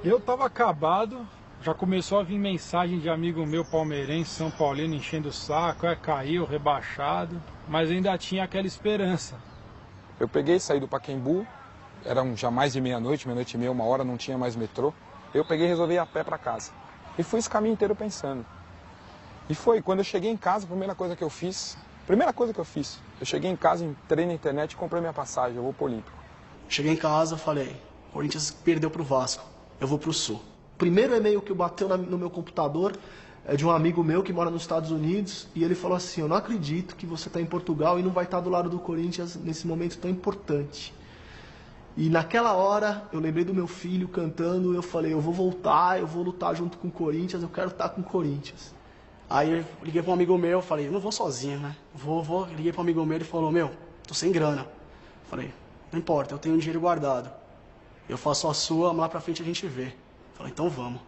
Eu tava acabado, já começou a vir mensagem de amigo meu palmeirense, São Paulino, enchendo o saco, caiu, rebaixado, mas ainda tinha aquela esperança. Eu peguei, saí do Pacaembu, eram já mais de meia-noite, meia-noite e meia, 1h, não tinha mais metrô. Eu peguei e resolvi ir a pé para casa. E fui esse caminho inteiro pensando. E foi, quando eu cheguei em casa, a primeira coisa que eu fiz, eu cheguei em casa, entrei na internet e comprei minha passagem, eu vou pro Olímpico. Cheguei em casa, falei, Corinthians perdeu pro Vasco, eu vou pro Sul. Primeiro e-mail que bateu no meu computador é de um amigo meu que mora nos Estados Unidos, e ele falou assim, eu não acredito que você está em Portugal e não vai estar do lado do Corinthians nesse momento tão importante. E naquela hora, eu lembrei do meu filho cantando, eu falei, eu vou voltar, eu vou lutar junto com o Corinthians, eu quero estar com o Corinthians. Aí eu liguei para um amigo meu, falei, eu não vou sozinho, né? Liguei para um amigo meu, ele falou, meu, tô sem grana. Falei, não importa, eu tenho um dinheiro guardado. Eu faço a sua, lá pra frente a gente vê. Falei, então vamos.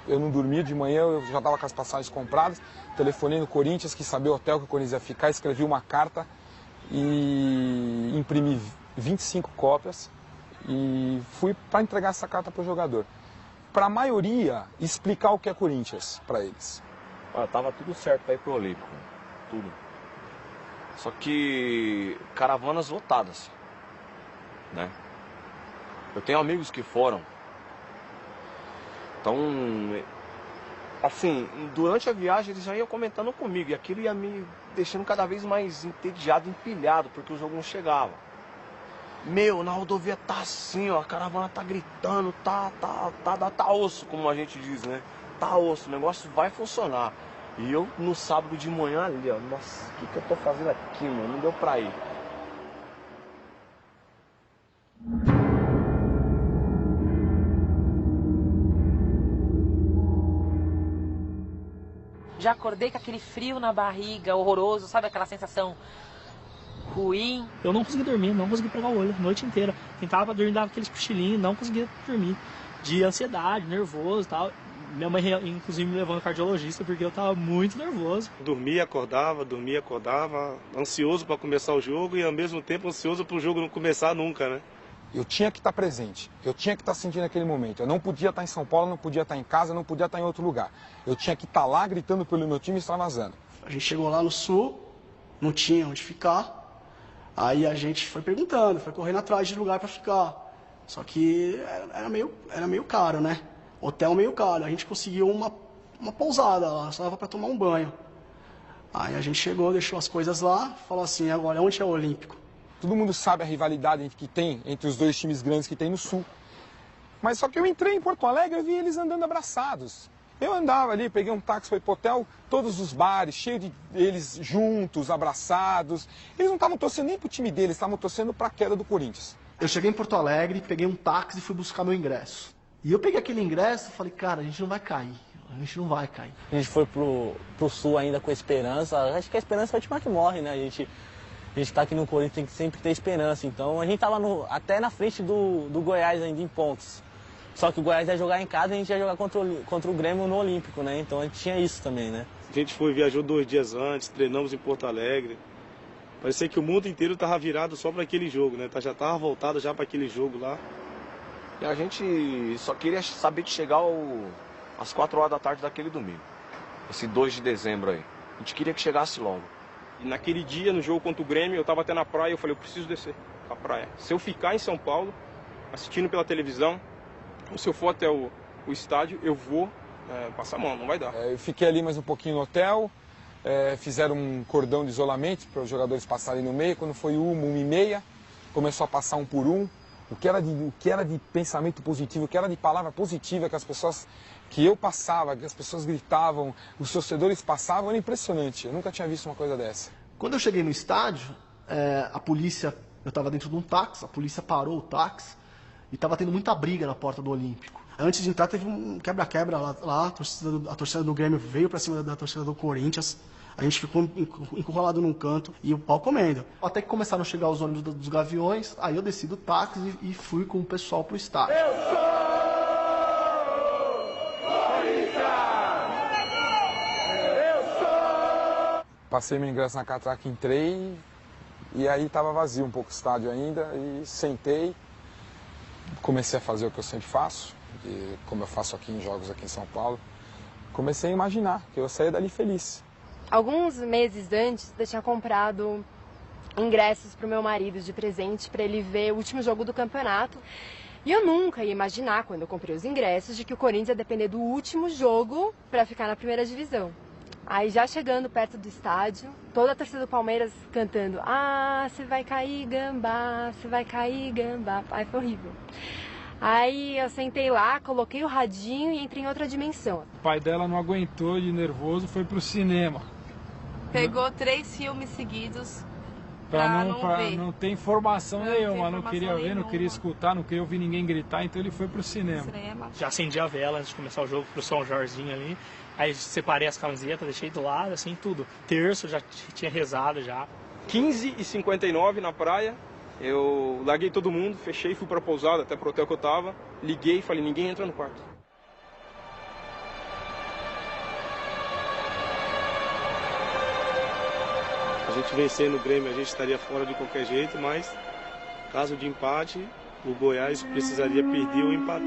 Eu não dormia de manhã, eu já estava com as passagens compradas, telefonei no Corinthians, quis saber o hotel que o Corinthians ia ficar, escrevi uma carta e imprimi 25 cópias e fui para entregar essa carta para o jogador. Para a maioria, explicar o que é Corinthians para eles. Tava tudo certo para ir pro Olímpico, tudo. Só que caravanas lotadas, né? Eu tenho amigos que foram. Então, assim, durante a viagem eles já iam comentando comigo e aquilo ia me deixando cada vez mais entediado, empilhado, porque o jogo não chegava. Meu, na rodovia tá assim, ó, a caravana tá gritando, tá osso, como a gente diz, né? Tá osso, o negócio vai funcionar. E eu no sábado de manhã ali, ó, nossa, o que eu tô fazendo aqui, mano? Não deu pra ir. Já acordei com aquele frio na barriga, horroroso, sabe aquela sensação ruim? Eu não consegui dormir, não consegui pegar o olho a noite inteira. Tentava dormir, dava aqueles cochilinhos, não conseguia dormir. De ansiedade, nervoso e tal. Minha mãe, inclusive, me levou no cardiologista porque eu tava muito nervoso. Dormia, acordava, ansioso para começar o jogo e ao mesmo tempo ansioso para o jogo não começar nunca, né? Eu tinha que estar presente, eu tinha que estar sentindo aquele momento. Eu não podia estar em São Paulo, não podia estar em casa, não podia estar em outro lugar. Eu tinha que estar lá gritando pelo meu time e extravasando. A gente chegou lá no Sul, não tinha onde ficar. Aí a gente foi perguntando, foi correndo atrás de lugar para ficar. Só que era meio caro, né? Hotel meio caro. A gente conseguiu uma pousada lá, só dava para tomar um banho. Aí a gente chegou, deixou as coisas lá, falou assim, agora onde é o Olímpico? Todo mundo sabe a rivalidade que tem entre os dois times grandes que tem no Sul. Mas só que eu entrei em Porto Alegre e vi eles andando abraçados. Eu andava ali, peguei um táxi, fui pro hotel, todos os bares, cheios de eles juntos, abraçados. Eles não estavam torcendo nem pro time deles, estavam torcendo pra queda do Corinthians. Eu cheguei em Porto Alegre, peguei um táxi e fui buscar meu ingresso. E eu peguei aquele ingresso e falei, cara, a gente não vai cair. A gente não vai cair. A gente foi pro Sul ainda com a esperança. Acho que a esperança é a última que morre, né? A gente tá aqui no Corinthians, tem que sempre ter esperança. Então a gente tava até na frente do Goiás ainda em pontos. Só que o Goiás ia jogar em casa e a gente ia jogar contra o Grêmio no Olímpico, né? Então a gente tinha isso também, né? A gente viajou 2 dias antes, treinamos em Porto Alegre. Parecia que o mundo inteiro tava virado só para aquele jogo, né? Já tava voltado já para aquele jogo lá. E a gente só queria saber de chegar às 4 horas da tarde daquele domingo. Esse 2 de dezembro aí. A gente queria que chegasse logo. E naquele dia, no jogo contra o Grêmio, eu estava até na praia, eu falei, eu preciso descer a praia. Se eu ficar em São Paulo, assistindo pela televisão, ou se eu for até o estádio, eu vou passar a mão, não vai dar. Eu fiquei ali mais um pouquinho no hotel, fizeram um cordão de isolamento para os jogadores passarem no meio. Quando foi 1h30, começou a passar um por um. O que era de pensamento positivo, o que era de palavra positiva que eu passava, que as pessoas gritavam, os torcedores passavam, era impressionante. Eu nunca tinha visto uma coisa dessa. Quando eu cheguei no estádio, a polícia, eu estava dentro de um táxi, a polícia parou o táxi e estava tendo muita briga na porta do Olímpico. Antes de entrar teve um quebra-quebra lá, a torcida do Grêmio veio para cima da torcida do Corinthians. A gente ficou encurralado num canto e o pau comendo. Até que começaram a chegar os ônibus dos Gaviões, aí eu desci do táxi e fui com o pessoal pro estádio. Eu sou! Passei meu ingresso na catraca, entrei e aí estava vazio um pouco o estádio ainda e sentei. Comecei a fazer o que eu sempre faço, como eu faço aqui em jogos aqui em São Paulo, comecei a imaginar que eu saía dali feliz. Alguns meses antes, eu tinha comprado ingressos para o meu marido de presente para ele ver o último jogo do campeonato. E eu nunca ia imaginar, quando eu comprei os ingressos, de que o Corinthians ia depender do último jogo para ficar na primeira divisão. Aí já chegando perto do estádio, toda a torcida do Palmeiras cantando: "Ah, você vai cair, Gambá, você vai cair, Gambá". Ai, foi horrível. Aí eu sentei lá, coloquei o radinho e entrei em outra dimensão. O pai dela não aguentou de nervoso, foi pro cinema. Pegou 3 filmes seguidos Pra ver. não ter informação nenhuma, não informação queria ver, não nenhuma. queria escutar, não queria ouvir ninguém gritar, então ele foi pro cinema. Já acendi a vela antes de começar o jogo pro São Jorginho ali. Aí separei as camisetas, deixei do lado, assim, tudo. Terço, já tinha rezado já. 15h59 na praia, eu larguei todo mundo, fechei, fui pra pousada, até pro hotel que eu tava. Liguei e falei, ninguém entra no quarto. A gente vencendo o Grêmio, a gente estaria fora de qualquer jeito, mas caso de empate, o Goiás precisaria perder ou empatar.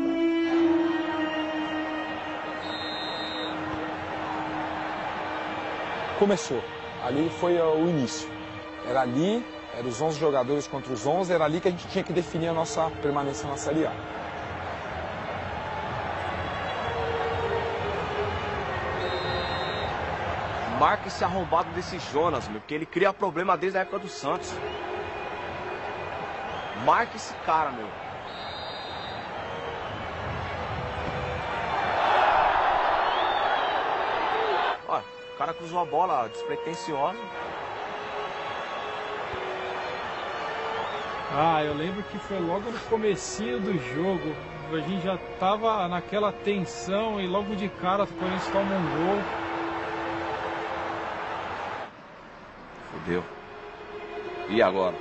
Começou. Ali foi o início. Era ali, eram os 11 jogadores contra os 11, era ali que a gente tinha que definir a nossa permanência na Série A. Marca esse arrombado desse Jonas, meu, porque ele cria problema desde a época do Santos. Marca esse cara, meu. Ó, o cara cruzou a bola despretensiosa. Ah, eu lembro que foi logo no comecinho do jogo. A gente já tava naquela tensão e logo de cara o Corinthians toma um gol. Fudeu. E agora?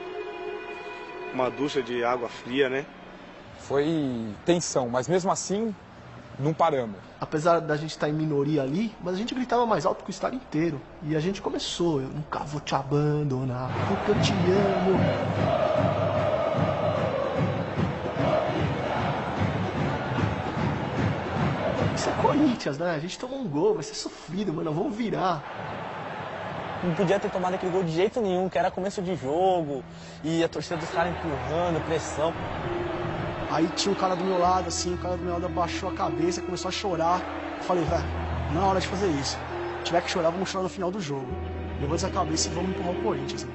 Uma ducha de água fria, né? Foi tensão, mas mesmo assim, não paramos. Apesar da gente estar em minoria ali, mas a gente gritava mais alto que o estádio inteiro. E a gente começou: "Eu nunca vou te abandonar, porque eu te amo". Isso é Corinthians, né? A gente tomou um gol, vai ser sofrido, mano. Vamos virar. Não podia ter tomado aquele gol de jeito nenhum, que era começo de jogo, e a torcida dos caras empurrando, pressão. Aí tinha um cara do meu lado, assim, o cara do meu lado abaixou a cabeça, começou a chorar. Eu falei, velho, não é hora de fazer isso. Se tiver que chorar, vamos chorar no final do jogo. Levanta a cabeça e vamos empurrar o Corinthians, né?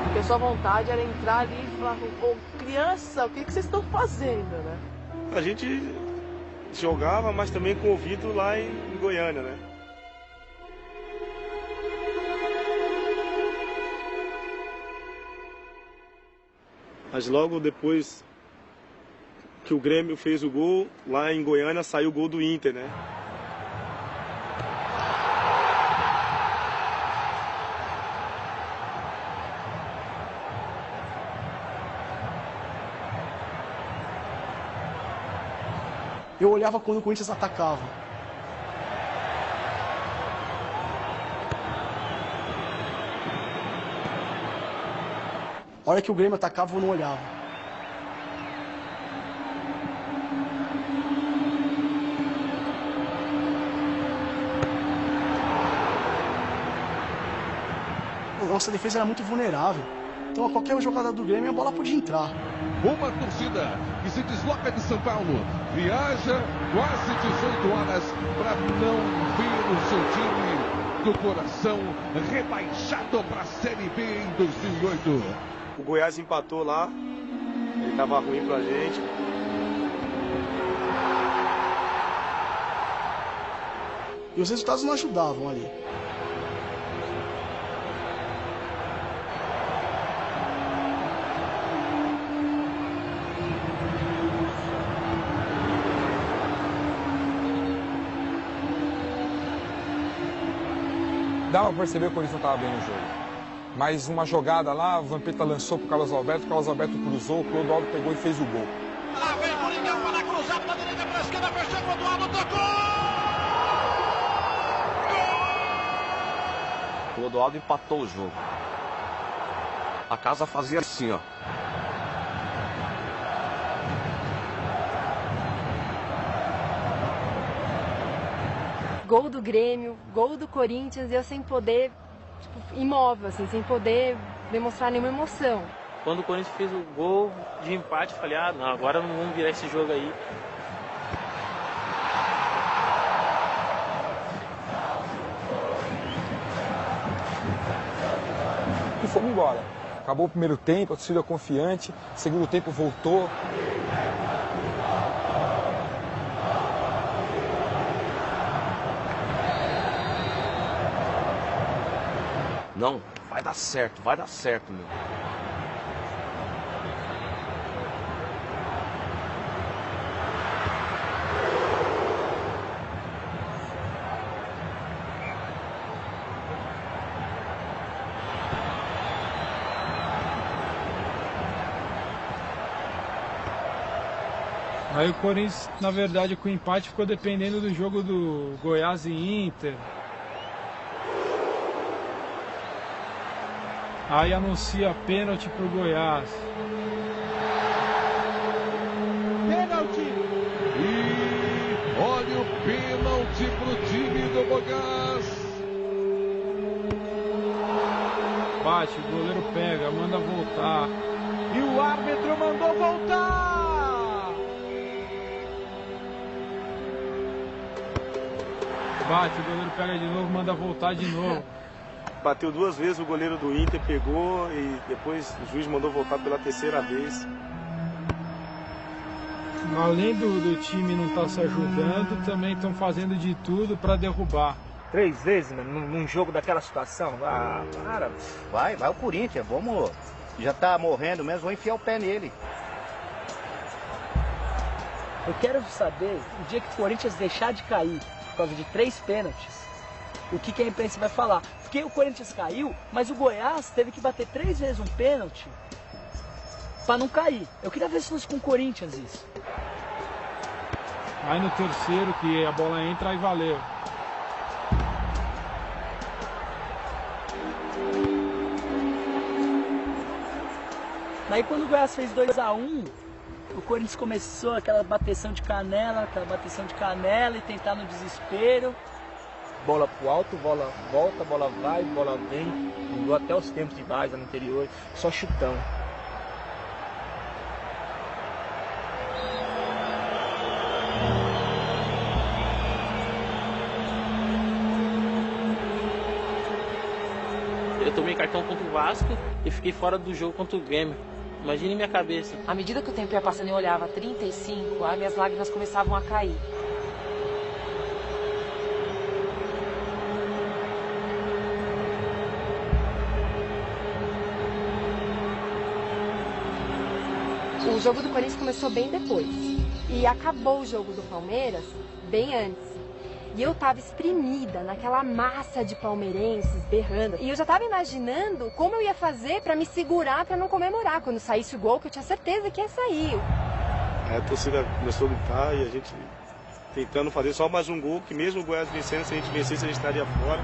Porque a sua vontade era entrar ali e falar, ô, criança, o que vocês estão fazendo, né? A gente jogava, mas também com o ouvido lá em Goiânia, né? Mas logo depois que o Grêmio fez o gol, lá em Goiânia saiu o gol do Inter, né? Eu olhava quando o Corinthians atacava. A hora que o Grêmio atacava, eu não olhava. Nossa defesa era muito vulnerável. Então, a qualquer jogada do Grêmio, a bola podia entrar. Uma torcida que se desloca de São Paulo, viaja quase 18 horas para não ver o seu time do coração rebaixado para a Série B em 2008. O Goiás empatou lá, ele estava ruim pra gente. E os resultados não ajudavam ali. Dava pra perceber que o Corinthians não estava bem no jogo. Mas uma jogada lá, o Vampeta lançou pro Carlos Alberto, o Carlos Alberto cruzou, o Clodoaldo pegou e fez o gol. Lá vem o Coringão para cruzar para a direita, para a esquerda, fechou o Clodoaldo, tocou! O Clodoaldo empatou o jogo. A casa fazia assim, ó. gol do Grêmio, gol do Corinthians, e eu sem poder, tipo, imóvel, assim, sem poder demonstrar nenhuma emoção. Quando o Corinthians fez o gol de empate, eu falei, não, agora não vamos virar esse jogo aí. E fomos embora. Acabou o primeiro tempo, a torcida confiante, segundo tempo voltou. Não, vai dar certo, meu. Aí o Corinthians, na verdade, com o empate ficou dependendo do jogo do Goiás e Inter. Aí anuncia pênalti pro Goiás. Pênalti! E olha o pênalti pro time do Goiás. Bate, o goleiro pega, manda voltar. E o árbitro mandou voltar! Bate, o goleiro pega de novo, manda voltar de novo. Bateu 2 vezes, o goleiro do Inter pegou e depois o juiz mandou voltar pela 3ª vez. Além do time não estar se ajudando, também estão fazendo de tudo para derrubar. 3 vezes, num jogo daquela situação? Ah, para. Vai o Corinthians, vamos. Já tá morrendo mesmo, vou enfiar o pé nele. Eu quero saber, o dia que o Corinthians deixar de cair por causa de 3 pênaltis, o que a imprensa vai falar? Porque o Corinthians caiu, mas o Goiás teve que bater 3 vezes um pênalti para não cair. Eu queria ver se fosse com o Corinthians isso. Aí no terceiro, que a bola entra, aí valeu. Daí quando o Goiás fez 2-1, o Corinthians começou aquela bateção de canela e tentar no desespero. Bola pro alto, bola volta, bola vai, bola vem. Mudou até os tempos de base no interior, só chutão. Eu tomei cartão contra o Vasco e fiquei fora do jogo contra o Grêmio. Imagine minha cabeça. À medida que o tempo ia passando e eu olhava 35, as minhas lágrimas começavam a cair. O jogo do Corinthians começou bem depois. E acabou o jogo do Palmeiras bem antes. E eu tava espremida naquela massa de palmeirenses berrando. E eu já tava imaginando como eu ia fazer pra me segurar, pra não comemorar. Quando saísse o gol, que eu tinha certeza que ia sair. Aí a torcida começou a gritar e a gente tentando fazer só mais um gol, que mesmo o Goiás vencendo, se a gente vencesse, a gente estaria fora.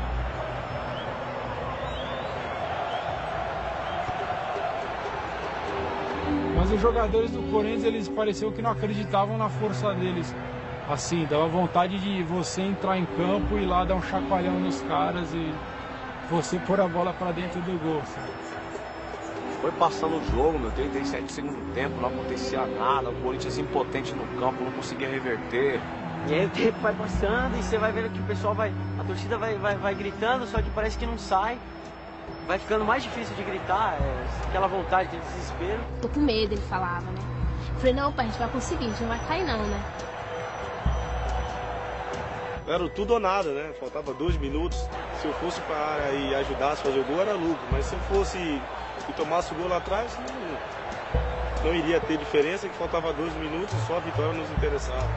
Mas os jogadores do Corinthians, eles pareciam que não acreditavam na força deles. Assim, dava vontade de você entrar em campo e ir lá dar um chacoalhão nos caras e você pôr a bola pra dentro do gol. Sabe? Foi passando o jogo, 37 do segundo tempo, não acontecia nada, o Corinthians impotente no campo, não conseguia reverter. E aí o tempo vai passando e você vai vendo que o pessoal a torcida vai gritando, só que parece que não sai. Vai ficando mais difícil de gritar, aquela vontade de desespero. Tô com medo, ele falava, né? Falei, não, pai, a gente vai conseguir, a gente não vai cair não, né? Era tudo ou nada, né? Faltava 2 minutos. Se eu fosse para a área e ajudasse a fazer o gol, era lucro. Mas se eu fosse e tomasse o gol lá atrás, não iria ter diferença, que faltava 2 minutos e só a vitória nos interessava.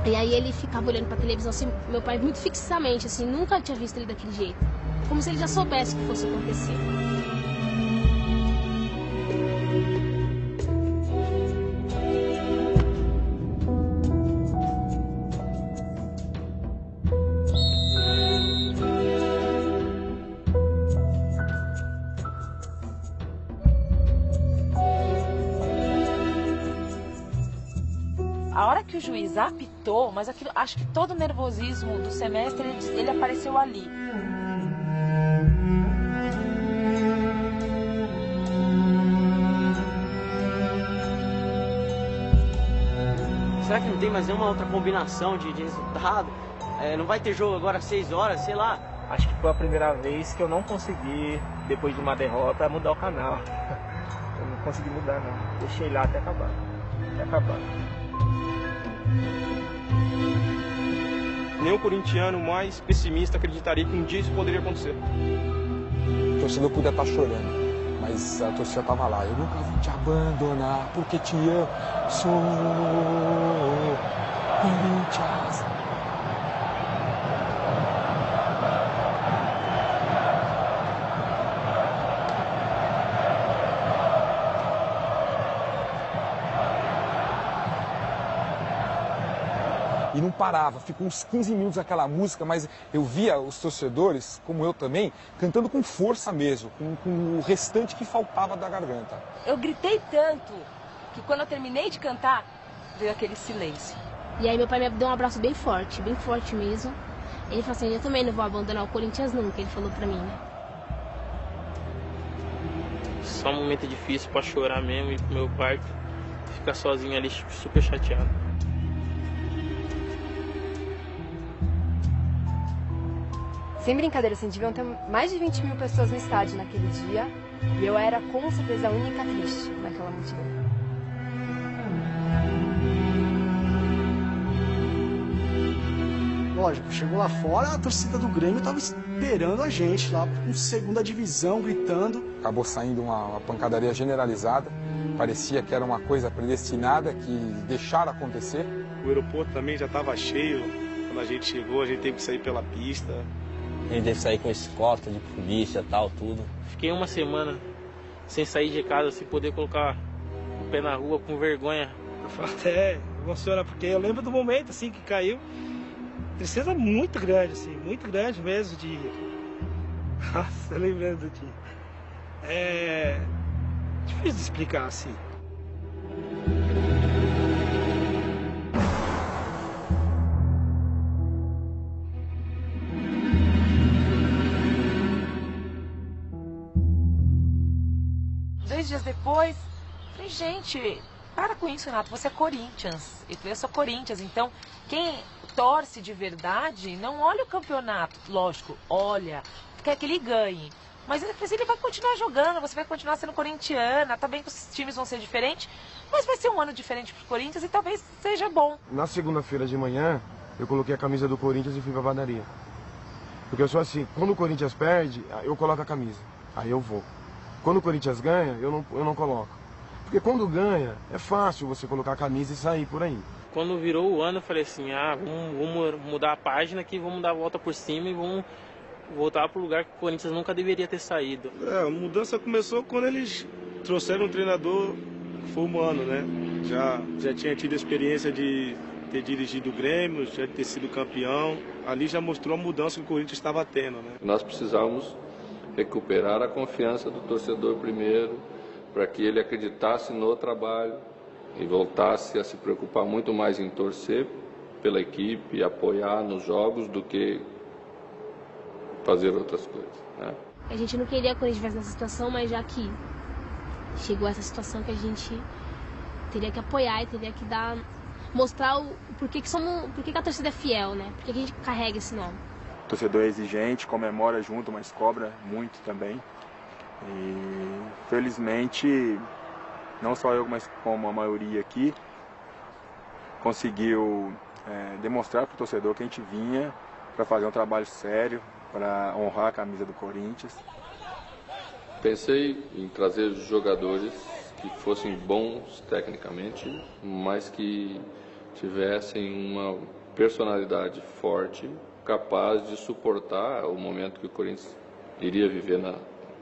E aí ele ficava olhando pra televisão, assim, meu pai muito fixamente, assim, nunca tinha visto ele daquele jeito. Como se ele já soubesse o que fosse acontecer. A hora que o juiz apitou, mas aquilo, acho que todo o nervosismo do semestre, ele apareceu ali. Será que não tem mais nenhuma outra combinação de resultado? Não vai ter jogo agora às 6 horas, sei lá. Acho que foi a primeira vez que eu não consegui, depois de uma derrota, mudar o canal. Eu não consegui mudar, não. Deixei lá até acabar. Nenhum corintiano mais pessimista acreditaria que um dia isso poderia acontecer. O torcedor podia estar chorando, mas a torcida estava lá. Eu nunca vou te abandonar, porque te amo. Sou Corinthians. E não parava, ficou uns 15 minutos aquela música, mas eu via os torcedores, como eu também, cantando com força mesmo, com o restante que faltava da garganta. Eu gritei tanto que quando eu terminei de cantar, veio aquele silêncio. E aí meu pai me deu um abraço bem forte mesmo. Ele falou assim, eu também não vou abandonar o Corinthians nunca, ele falou pra mim, né? Só um momento difícil pra chorar mesmo, ir pro meu quarto, ficar sozinho ali, super chateado. Sem brincadeira, assim, deviam ter mais de 20 mil pessoas no estádio naquele dia. E eu era, com certeza, a única triste naquela multidão. Lógico, chegou lá fora, a torcida do Grêmio estava esperando a gente lá, com segunda divisão, gritando. Acabou saindo uma pancadaria generalizada. Parecia que era uma coisa predestinada, que deixaram acontecer. O aeroporto também já estava cheio. Quando a gente chegou, a gente teve que sair pela pista. A gente teve que sair com escolta de polícia e tal, tudo. Fiquei uma semana sem sair de casa, sem poder colocar o pé na rua, com vergonha. Eu falo até emociona, porque eu lembro do momento assim que caiu. Tristeza muito grande, assim, muito grande mesmo de... Nossa, lembrando do dia. É difícil de explicar, assim. Dias depois, falei, gente, para com isso, Renato, você é Corinthians. Eu sou Corinthians, então quem torce de verdade não olha o campeonato. Lógico, olha, quer que ele ganhe. Mas ele vai continuar jogando, você vai continuar sendo corintiana, tá bem que os times vão ser diferentes, mas vai ser um ano diferente pro Corinthians e talvez seja bom. Na segunda-feira de manhã, eu coloquei a camisa do Corinthians e fui pra padaria. Porque eu sou assim, quando o Corinthians perde, eu coloco a camisa, aí eu vou. Quando o Corinthians ganha, eu não coloco. Porque quando ganha, é fácil você colocar a camisa e sair por aí. Quando virou o ano, eu falei assim, vamos mudar a página aqui, vamos dar a volta por cima e vamos voltar para o lugar que o Corinthians nunca deveria ter saído. A mudança começou quando eles trouxeram um treinador que foi humano, né? Já tinha tido a experiência de ter dirigido o Grêmio, já ter sido campeão. Ali já mostrou a mudança que o Corinthians estava tendo, né? Nós precisávamos recuperar a confiança do torcedor primeiro, para que ele acreditasse no trabalho e voltasse a se preocupar muito mais em torcer pela equipe e apoiar nos jogos do que fazer outras coisas, né? A gente não queria que o Corinthians estivesse nessa situação, mas já que chegou essa situação que a gente teria que apoiar e teria que mostrar por que a torcida é fiel, né? Por que a gente carrega esse nome. O torcedor é exigente, comemora junto, mas cobra muito também. E felizmente, não só eu, mas como a maioria aqui, conseguiu demonstrar para o torcedor que a gente vinha para fazer um trabalho sério, para honrar a camisa do Corinthians. Pensei em trazer jogadores que fossem bons tecnicamente, mas que tivessem uma personalidade forte, capaz de suportar o momento que o Corinthians iria viver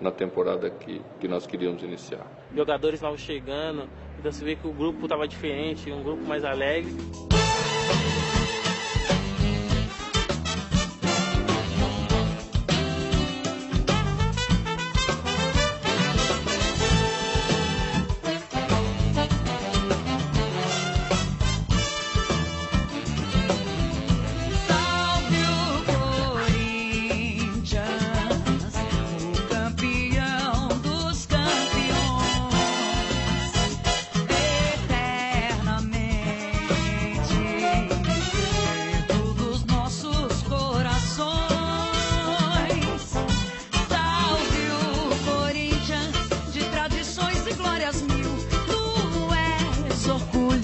na temporada que nós queríamos iniciar. Jogadores novos chegando, então você vê que o grupo estava diferente, um grupo mais alegre.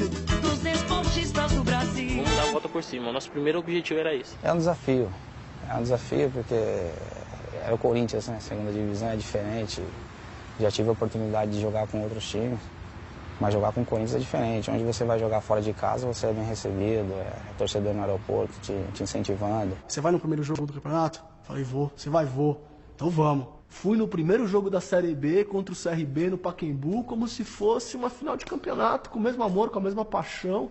orgulho dos esportistas do Brasil. Vamos dar a volta por cima. O nosso primeiro objetivo era esse. É um desafio porque é o Corinthians, né? Segunda divisão é diferente. Já tive a oportunidade de jogar com outros times, mas jogar com o Corinthians é diferente. Onde você vai jogar fora de casa, você é bem recebido, torcedor no aeroporto te incentivando. Você vai no primeiro jogo do campeonato? Falei, vou. Você vai, vou. Então vamos. Fui no primeiro jogo da Série B contra o CRB no Pacaembu como se fosse uma final de campeonato, com o mesmo amor, com a mesma paixão.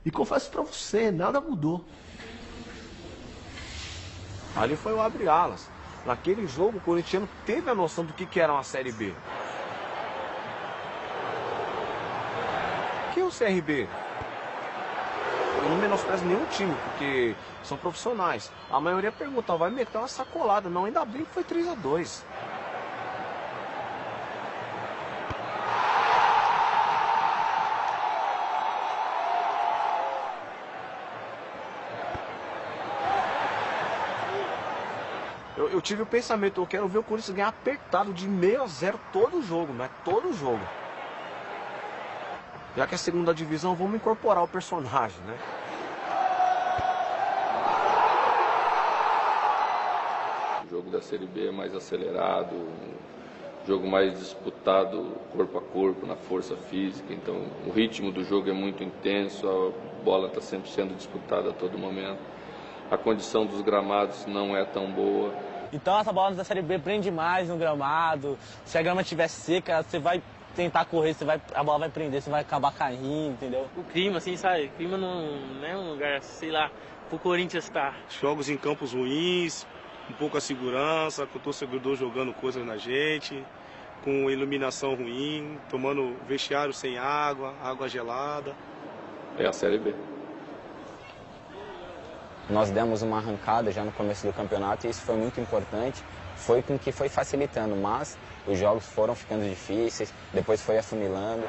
E confesso pra você, nada mudou. Ali foi o abre-alas. Naquele jogo, o corintiano teve a noção do que era uma Série B. Que é o CRB? Eu não menosprezo nenhum time, porque são profissionais. A maioria pergunta, vai meter uma sacolada. Não, ainda bem que foi 3-2. Eu tive o pensamento, eu quero ver o Corinthians ganhar apertado de 6-0 todo jogo, não é todo jogo. Já que é a segunda divisão, vamos incorporar o personagem, né? O jogo da Série B é mais acelerado, um jogo mais disputado corpo a corpo, na força física. Então o ritmo do jogo é muito intenso, a bola está sempre sendo disputada a todo momento. A condição dos gramados não é tão boa. Então essa bola da Série B prende mais no gramado. Se a grama estiver seca, você vai tentar correr, a bola vai prender, você vai acabar caindo, entendeu? O clima, assim, sabe? O clima não é um lugar, sei lá, pro Corinthians estar. Jogos em campos ruins, um pouco a segurança, com o torcedor jogando coisas na gente, com iluminação ruim, tomando vestiário sem água, água gelada. É a Série B. Nós demos uma arrancada já no começo do campeonato e isso foi muito importante. Foi com que foi facilitando, mas os jogos foram ficando difíceis, depois foi afunilando.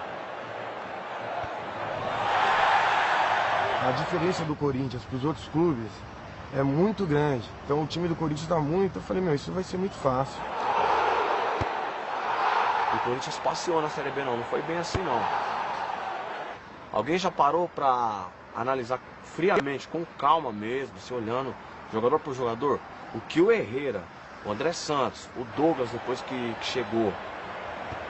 A diferença do Corinthians para os outros clubes é muito grande. Então o time do Corinthians dá muito. Eu falei, isso vai ser muito fácil. O Corinthians passeou na Série B não foi bem assim não. Alguém já parou pra analisar friamente, com calma mesmo, se olhando jogador por jogador, o que o Herrera, o André Santos, o Douglas depois que chegou,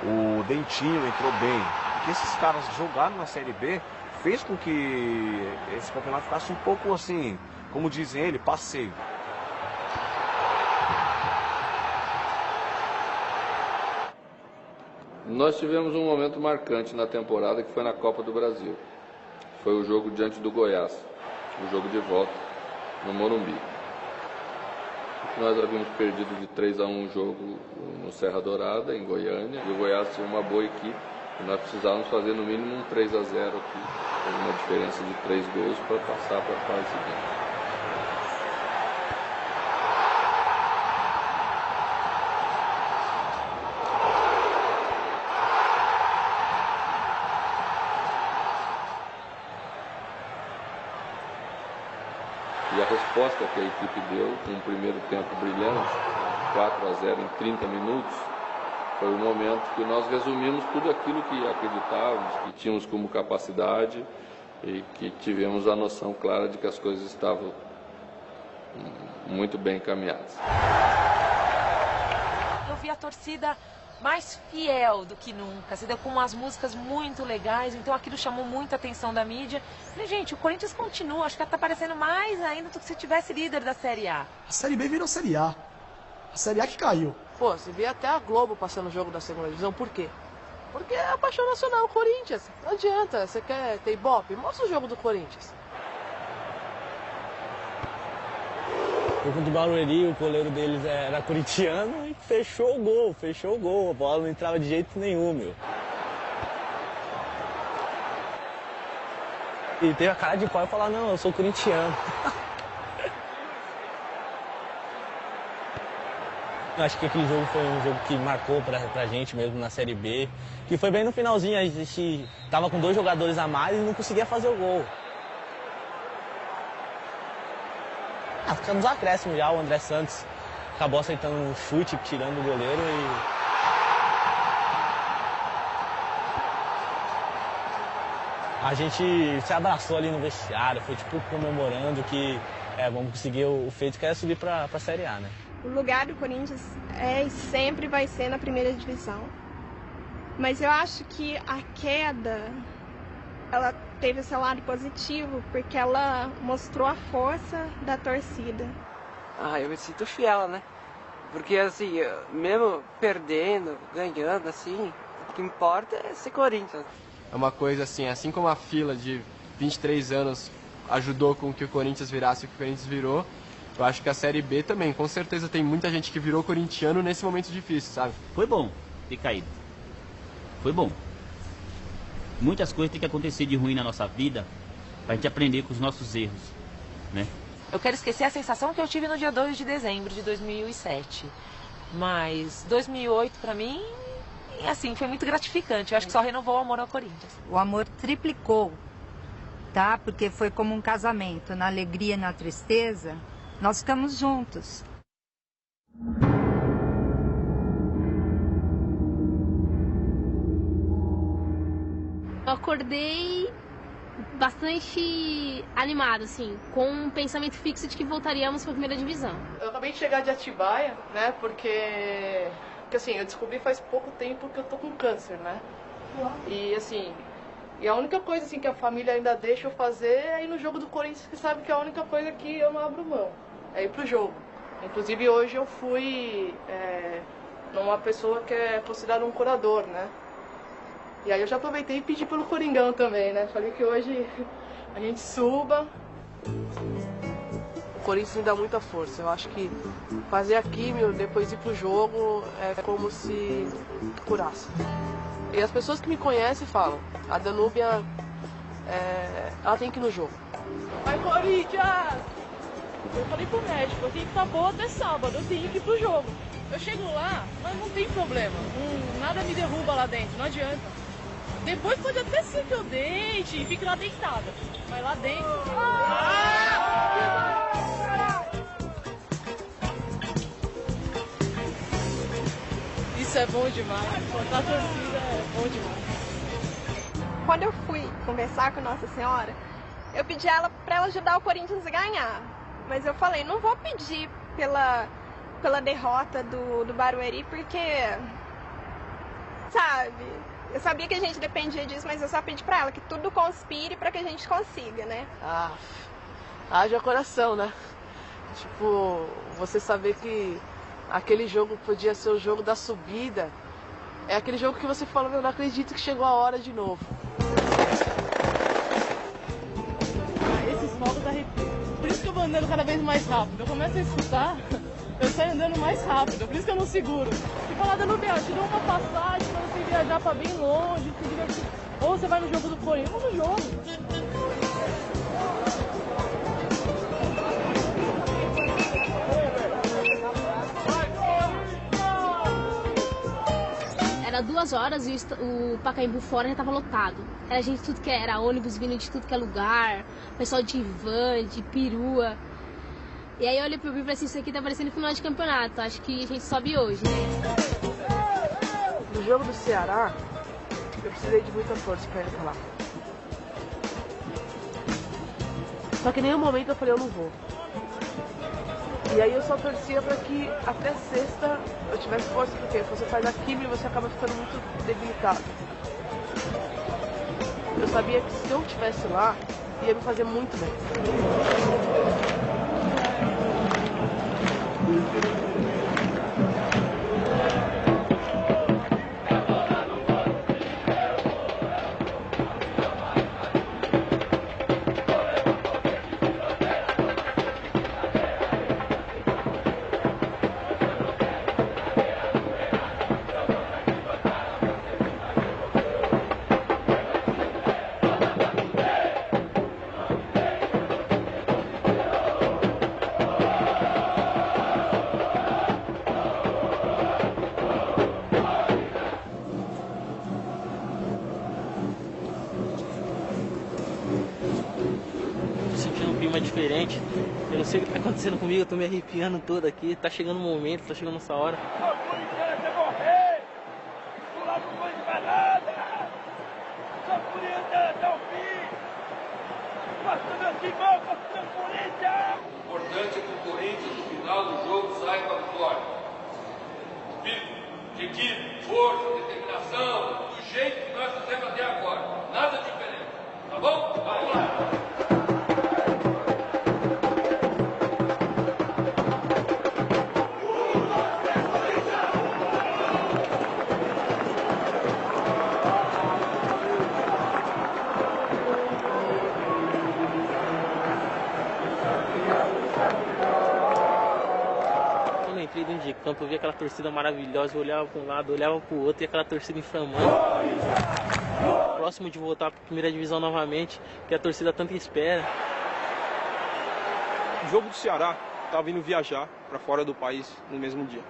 o Dentinho entrou bem, porque esses caras jogaram na Série B, fez com que esse campeonato ficasse um pouco assim, como dizem ele, passeio. Nós tivemos um momento marcante na temporada que foi na Copa do Brasil. Foi o jogo diante do Goiás, o jogo de volta no Morumbi. Nós havíamos perdido de 3-1 o jogo no Serra Dourada, em Goiânia, e o Goiás tinha uma boa equipe. E nós precisávamos fazer no mínimo um 3-0 aqui, com uma diferença de 3 gols para passar para a fase seguinte. E a resposta que a equipe deu, com um primeiro tempo brilhante, 4-0 em 30 minutos, foi o momento que nós resumimos tudo aquilo que acreditávamos, que tínhamos como capacidade e que tivemos a noção clara de que as coisas estavam muito bem encaminhadas. Eu vi a torcida mais fiel do que nunca, se deu com umas músicas muito legais, então aquilo chamou muita atenção da mídia. Falei, gente, o Corinthians continua, acho que está parecendo mais ainda do que se tivesse líder da Série A. A Série B virou Série A. A Série A que caiu. Pô, você vê até a Globo passando o jogo da segunda divisão, por quê? Porque é a paixão nacional, o Corinthians. Não adianta, você quer ter ibope? Mostra o jogo do Corinthians. Contra o Barueri, o goleiro deles era corintiano e fechou o gol. A bola não entrava de jeito nenhum, meu. E teve a cara de pau e falar, não, eu sou corintiano. Eu acho que aquele jogo foi um jogo que marcou pra gente mesmo na Série B. Que foi bem no finalzinho, a gente tava com 2 jogadores a mais e não conseguia fazer o gol. Ficamos nos acréscimos já, o André Santos acabou aceitando um chute, tirando o goleiro A gente se abraçou ali no vestiário, foi tipo comemorando que vamos conseguir o feito que é subir pra Série A, né? O lugar do Corinthians é e sempre vai ser na primeira divisão. Mas eu acho que a queda, ela teve esse lado positivo, porque ela mostrou a força da torcida. Eu me sinto fiel, né? Porque assim, mesmo perdendo, ganhando, assim, o que importa é ser Corinthians. É uma coisa assim como a fila de 23 anos ajudou com que o Corinthians virasse o que o Corinthians virou, eu acho que a Série B também, com certeza tem muita gente que virou corintiano nesse momento difícil, sabe? Foi bom ter caído. Foi bom. Muitas coisas têm que acontecer de ruim na nossa vida pra gente aprender com os nossos erros, né? Eu quero esquecer a sensação que eu tive no dia 2 de dezembro de 2007. Mas 2008, pra mim, assim, foi muito gratificante. Eu acho que só renovou o amor ao Corinthians. O amor triplicou, tá? Porque foi como um casamento. Na alegria e na tristeza, nós ficamos juntos. Eu acordei bastante animada, assim, com um pensamento fixo de que voltaríamos para a primeira divisão. Eu acabei de chegar de Atibaia, né, porque assim, eu descobri faz pouco tempo que eu tô com câncer, né? E assim, a única coisa assim que a família ainda deixa eu fazer é ir no jogo do Corinthians, que sabe que é a única coisa que eu não abro mão, é ir pro jogo. Inclusive hoje eu fui numa pessoa que é considerada um curador, né? E aí eu já aproveitei e pedi pelo Coringão também, né? Falei que hoje a gente suba. O Corinthians me dá muita força. Eu acho que fazer a químio, depois ir pro jogo, é como se curasse. E as pessoas que me conhecem falam, a Danúbia, ela tem que ir no jogo. Vai, Corinthians! Eu falei pro médico, eu tenho que estar boa até sábado, eu tenho que ir pro jogo. Eu chego lá, mas não tem problema, nada me derruba lá dentro, não adianta. Depois pode até ser que eu deite e fique lá deitada, mas lá dentro... Isso é bom demais, contar a torcida é bom demais. Quando eu fui conversar com Nossa Senhora, eu pedi ela para ela ajudar o Corinthians a ganhar. Mas eu falei, não vou pedir pela derrota do Barueri, porque, sabe, eu sabia que a gente dependia disso, mas eu só pedi pra ela que tudo conspire pra que a gente consiga, né? Haja coração, né? Tipo, você saber que aquele jogo podia ser o jogo da subida, é aquele jogo que você fala, eu não acredito que chegou a hora de novo. Esses fogos arrepiam. Por isso que eu vou andando cada vez mais rápido. Eu começo a escutar, eu saio andando mais rápido, por isso que eu não seguro. E falar, Danúbia, te dou uma passagem pra você viajar pra bem longe, se divertir. Ou você vai no jogo do Corinthians, ou no jogo. Era 2 horas e o Pacaembu fora já tava lotado. Era gente de tudo que era ônibus vindo de tudo que é lugar, pessoal de van, de perua. E aí eu olhei pro Bill e falei assim, isso aqui tá parecendo final de campeonato, acho que a gente sobe hoje, né? No jogo do Ceará, eu precisei de muita força pra ir pra lá. Só que em nenhum momento eu falei, eu não vou. E aí eu só torcia pra que até sexta eu tivesse força, porque você faz a química e você acaba ficando muito debilitado. Eu sabia que se eu estivesse lá, ia me fazer muito bem. Diferente. Eu não sei o que tá acontecendo comigo, eu tô me arrepiando todo aqui. Tá chegando o momento, tá chegando essa hora. Sou Corinthians até o fim! O importante é que o Corinthians, no final do jogo, saia com a vitória. De equipe, força, determinação, do jeito que nós fizemos até agora. Nada diferente. Tá bom? Vamos lá. Dentro de campo, eu vi aquela torcida maravilhosa, eu olhava para um lado, olhava para o outro e aquela torcida inflamando. Próximo de voltar para a primeira divisão novamente, que a torcida tanto espera. O jogo do Ceará, estava indo viajar para fora do país no mesmo dia.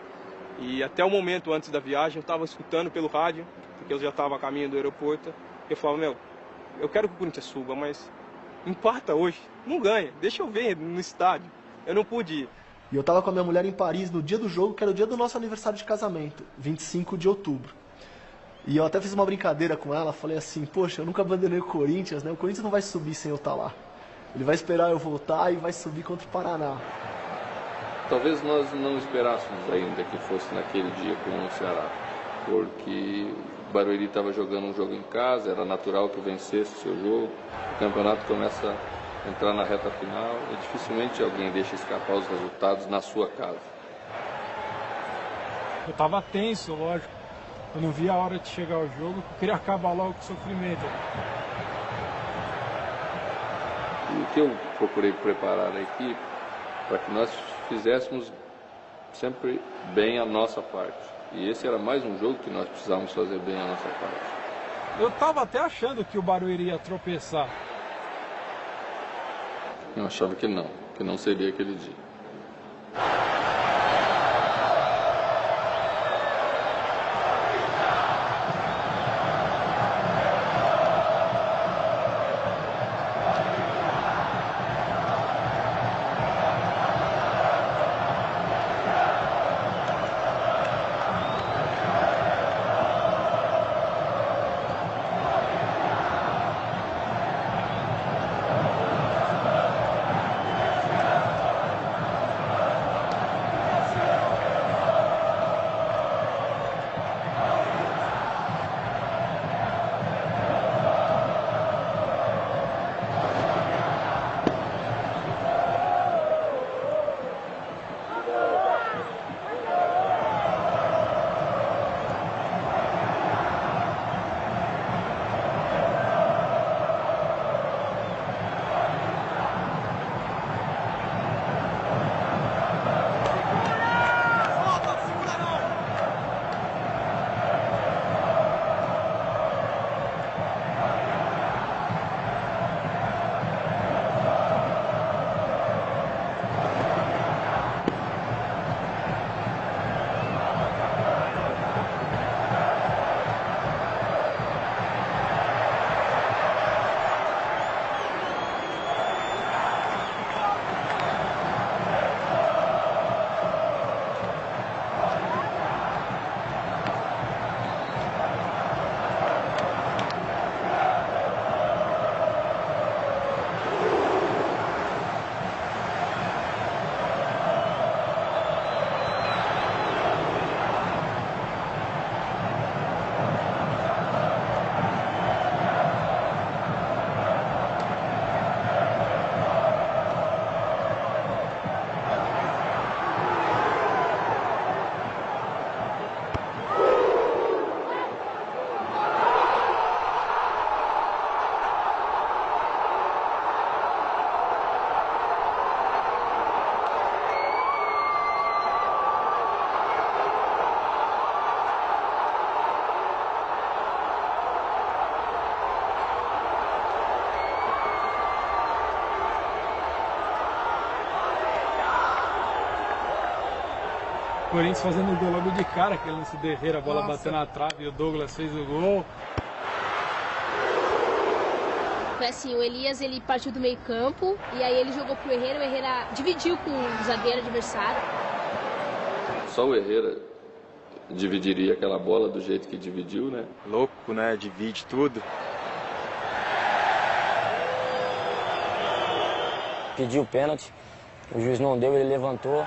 E até o momento antes da viagem, eu estava escutando pelo rádio, porque eu já estava a caminho do aeroporto. Eu falava, meu, eu quero que o Corinthians suba, mas empata hoje, não ganha, deixa eu ver no estádio. Eu não pude ir. E eu tava com a minha mulher em Paris no dia do jogo, que era o dia do nosso aniversário de casamento, 25 de outubro. E eu até fiz uma brincadeira com ela, falei assim, poxa, eu nunca abandonei o Corinthians, né? O Corinthians não vai subir sem eu estar lá. Ele vai esperar eu voltar e vai subir contra o Paraná. Talvez nós não esperássemos ainda que fosse naquele dia com o Ceará, porque o Barueri estava jogando um jogo em casa, era natural que vencesse o seu jogo, o campeonato começa a entrar na reta final e dificilmente alguém deixa escapar os resultados na sua casa. Eu tava tenso, lógico. Eu não via a hora de chegar ao jogo, eu queria acabar logo com o sofrimento. E o que eu procurei preparar a equipe para que nós fizéssemos sempre bem a nossa parte. E esse era mais um jogo que nós precisávamos fazer bem a nossa parte. Eu tava até achando que o Barueri ia tropeçar. Eu achava que não seria aquele dia. O Corinthians fazendo o gol logo de cara, aquele lance do Herrera, a bola bateu na trave e o Douglas fez o gol. Foi assim, o Elias ele partiu do meio campo e aí ele jogou pro Herrera, o Herrera dividiu com o zagueiro adversário. Só o Herrera dividiria aquela bola do jeito que dividiu, né? Louco, né? Divide tudo. pediu o pênalti, o juiz não deu, ele levantou.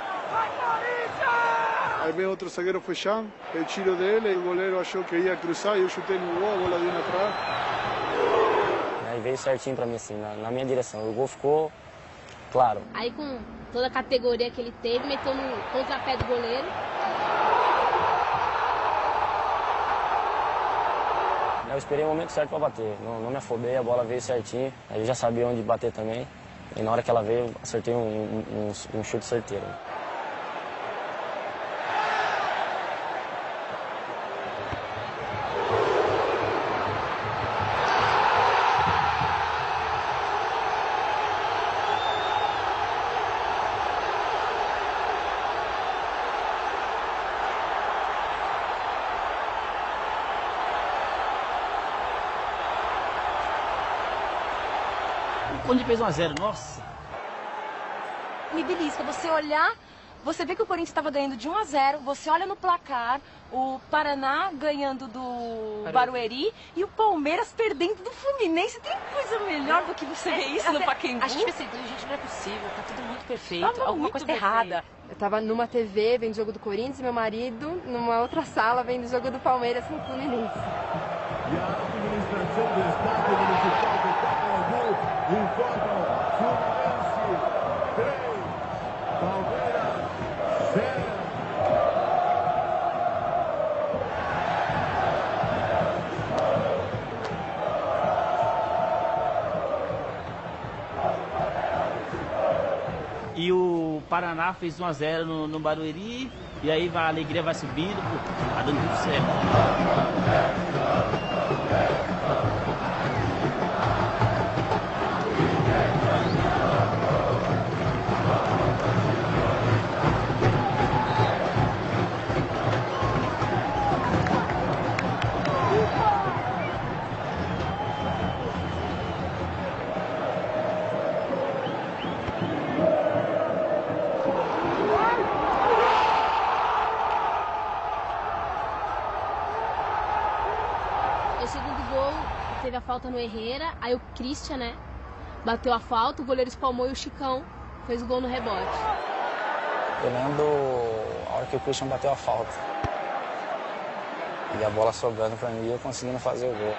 Aí veio outro zagueiro fechando, o tiro dele, o goleiro achou que ia cruzar e eu chutei no gol, a bola deu na trave. Aí veio certinho pra mim, assim, na minha direção. O gol ficou claro. Aí com toda a categoria que ele teve, meteu no contrapé do goleiro. Eu esperei o momento certo para bater, não me afobei, a bola veio certinho, aí eu já sabia onde bater também, e na hora que ela veio, acertei um chute certeiro. Quando fez 1 a 0, nossa. Me belisca, você olhar, você vê que o Corinthians estava ganhando de 1 a 0, você olha no placar, o Paraná ganhando do Barueri e o Palmeiras perdendo do Fluminense. Tem coisa melhor do que você ver isso no Pacaembu? Acho que assim, gente, não é possível, tá tudo muito perfeito, Tava alguma muito coisa perfeito. errada. Eu tava numa TV vendo o jogo do Corinthians e meu marido numa outra sala vendo o jogo do Palmeiras com o Fluminense. E a administração do Estádio Municipal do Pacaembu informa Fluminense 3, Palmeiras 0. E o Paraná fez 1 a 0 no Barueri, e aí a alegria vai subindo, tá dando tudo certo. O segundo gol teve a falta no Herrera, aí o Christian, né, bateu a falta, o goleiro espalmou e o Chicão fez o gol no rebote. Eu lembro a hora que o Christian bateu a falta. E a bola sobrando pra mim e eu conseguindo fazer o gol.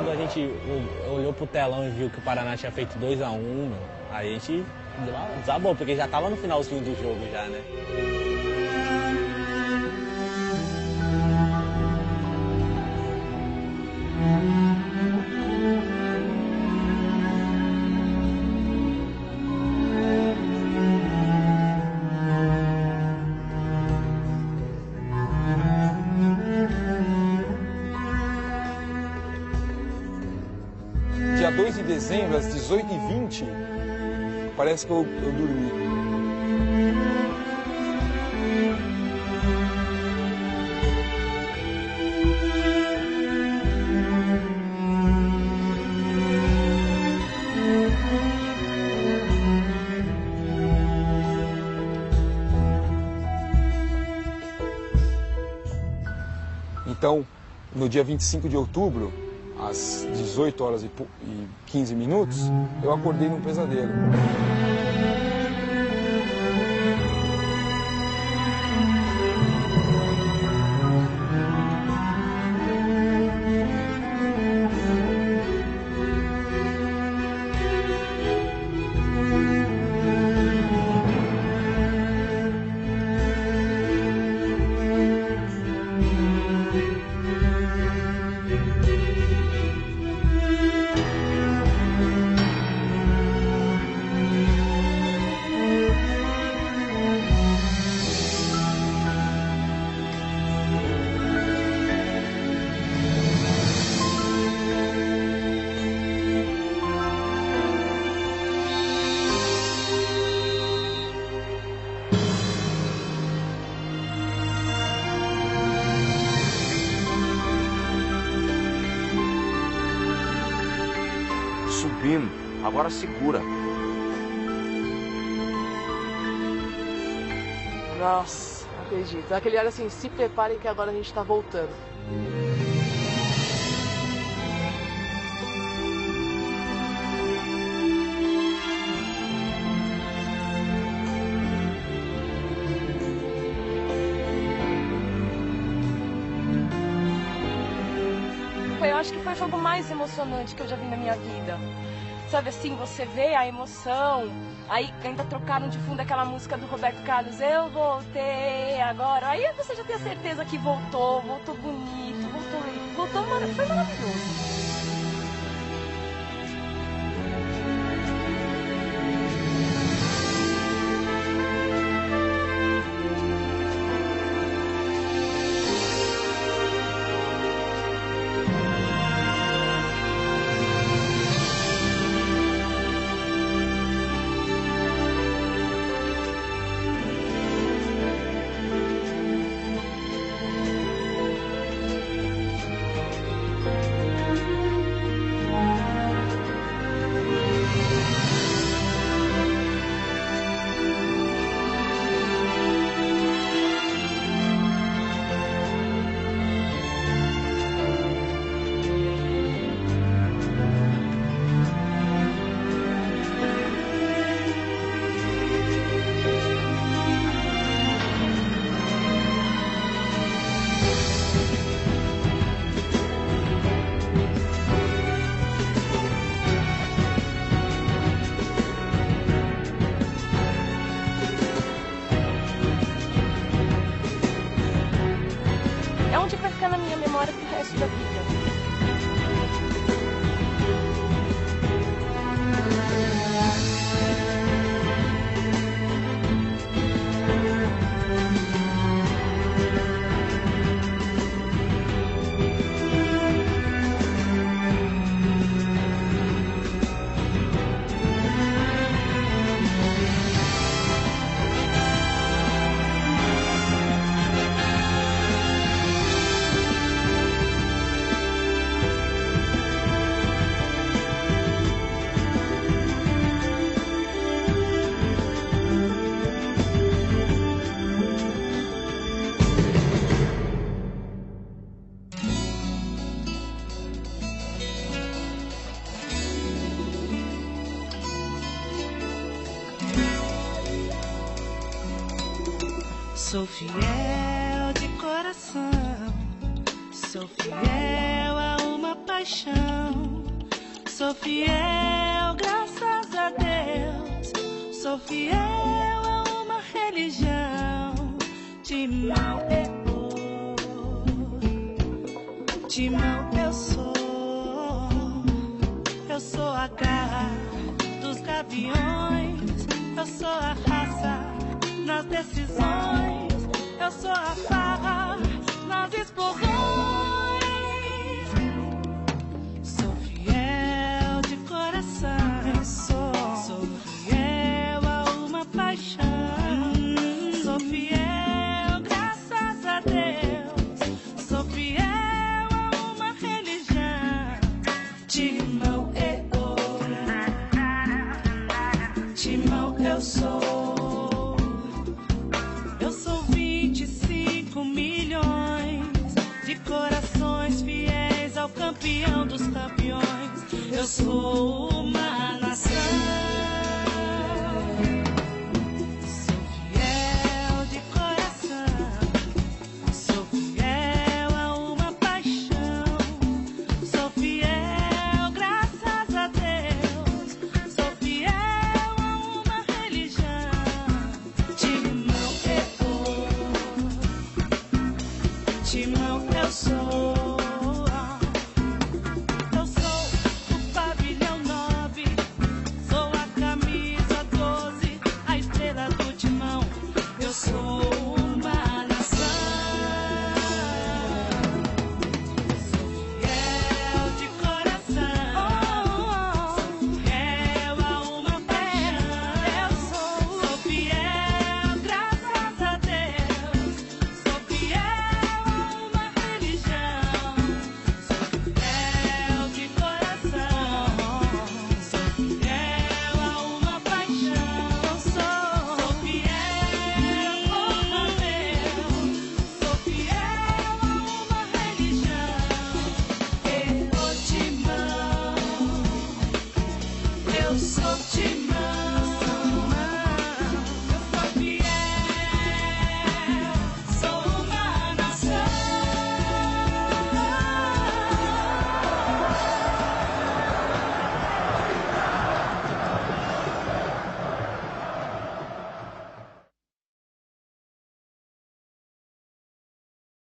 A gente olhou pro telão e viu que o Paraná tinha feito 2 a 1, aí a gente desabou, porque já tava no finalzinho do jogo já, né? Dia 2 de dezembro, às 18h20, parece que eu dormi. Então, no dia 25 de outubro, às 18 horas e 15 minutos, eu acordei num pesadelo. subindo. Agora segura. Nossa, não acredito. Aquele olha assim, se preparem que agora a gente tá voltando. Eu acho que foi o jogo mais emocionante que eu já vi na minha vida. Sabe assim, você vê a emoção, aí ainda trocaram de fundo aquela música do Roberto Carlos, eu voltei agora. Aí você já tem a certeza que voltou bonito, voltou foi maravilhoso. Sou fiel de coração, sou fiel a uma paixão, sou fiel, graças a Deus, sou fiel a uma religião. Timão eu sou a garra dos gaviões, eu sou a raça nas decisões, eu sou a farra nas explosões. Sou fiel de coração, sou fiel a uma paixão, sou fiel, graças a Deus, sou fiel a uma religião. Timão eu sou. Corações fiéis ao campeão dos campeões, eu sou uma nação. Sou fiel de coração, sou fiel a uma paixão, sou fiel, graças a Deus, sou fiel a uma religião. Timão eu sou. Eu sou o pavilhão 9, sou a camisa 12, a estrela do timão. Eu sou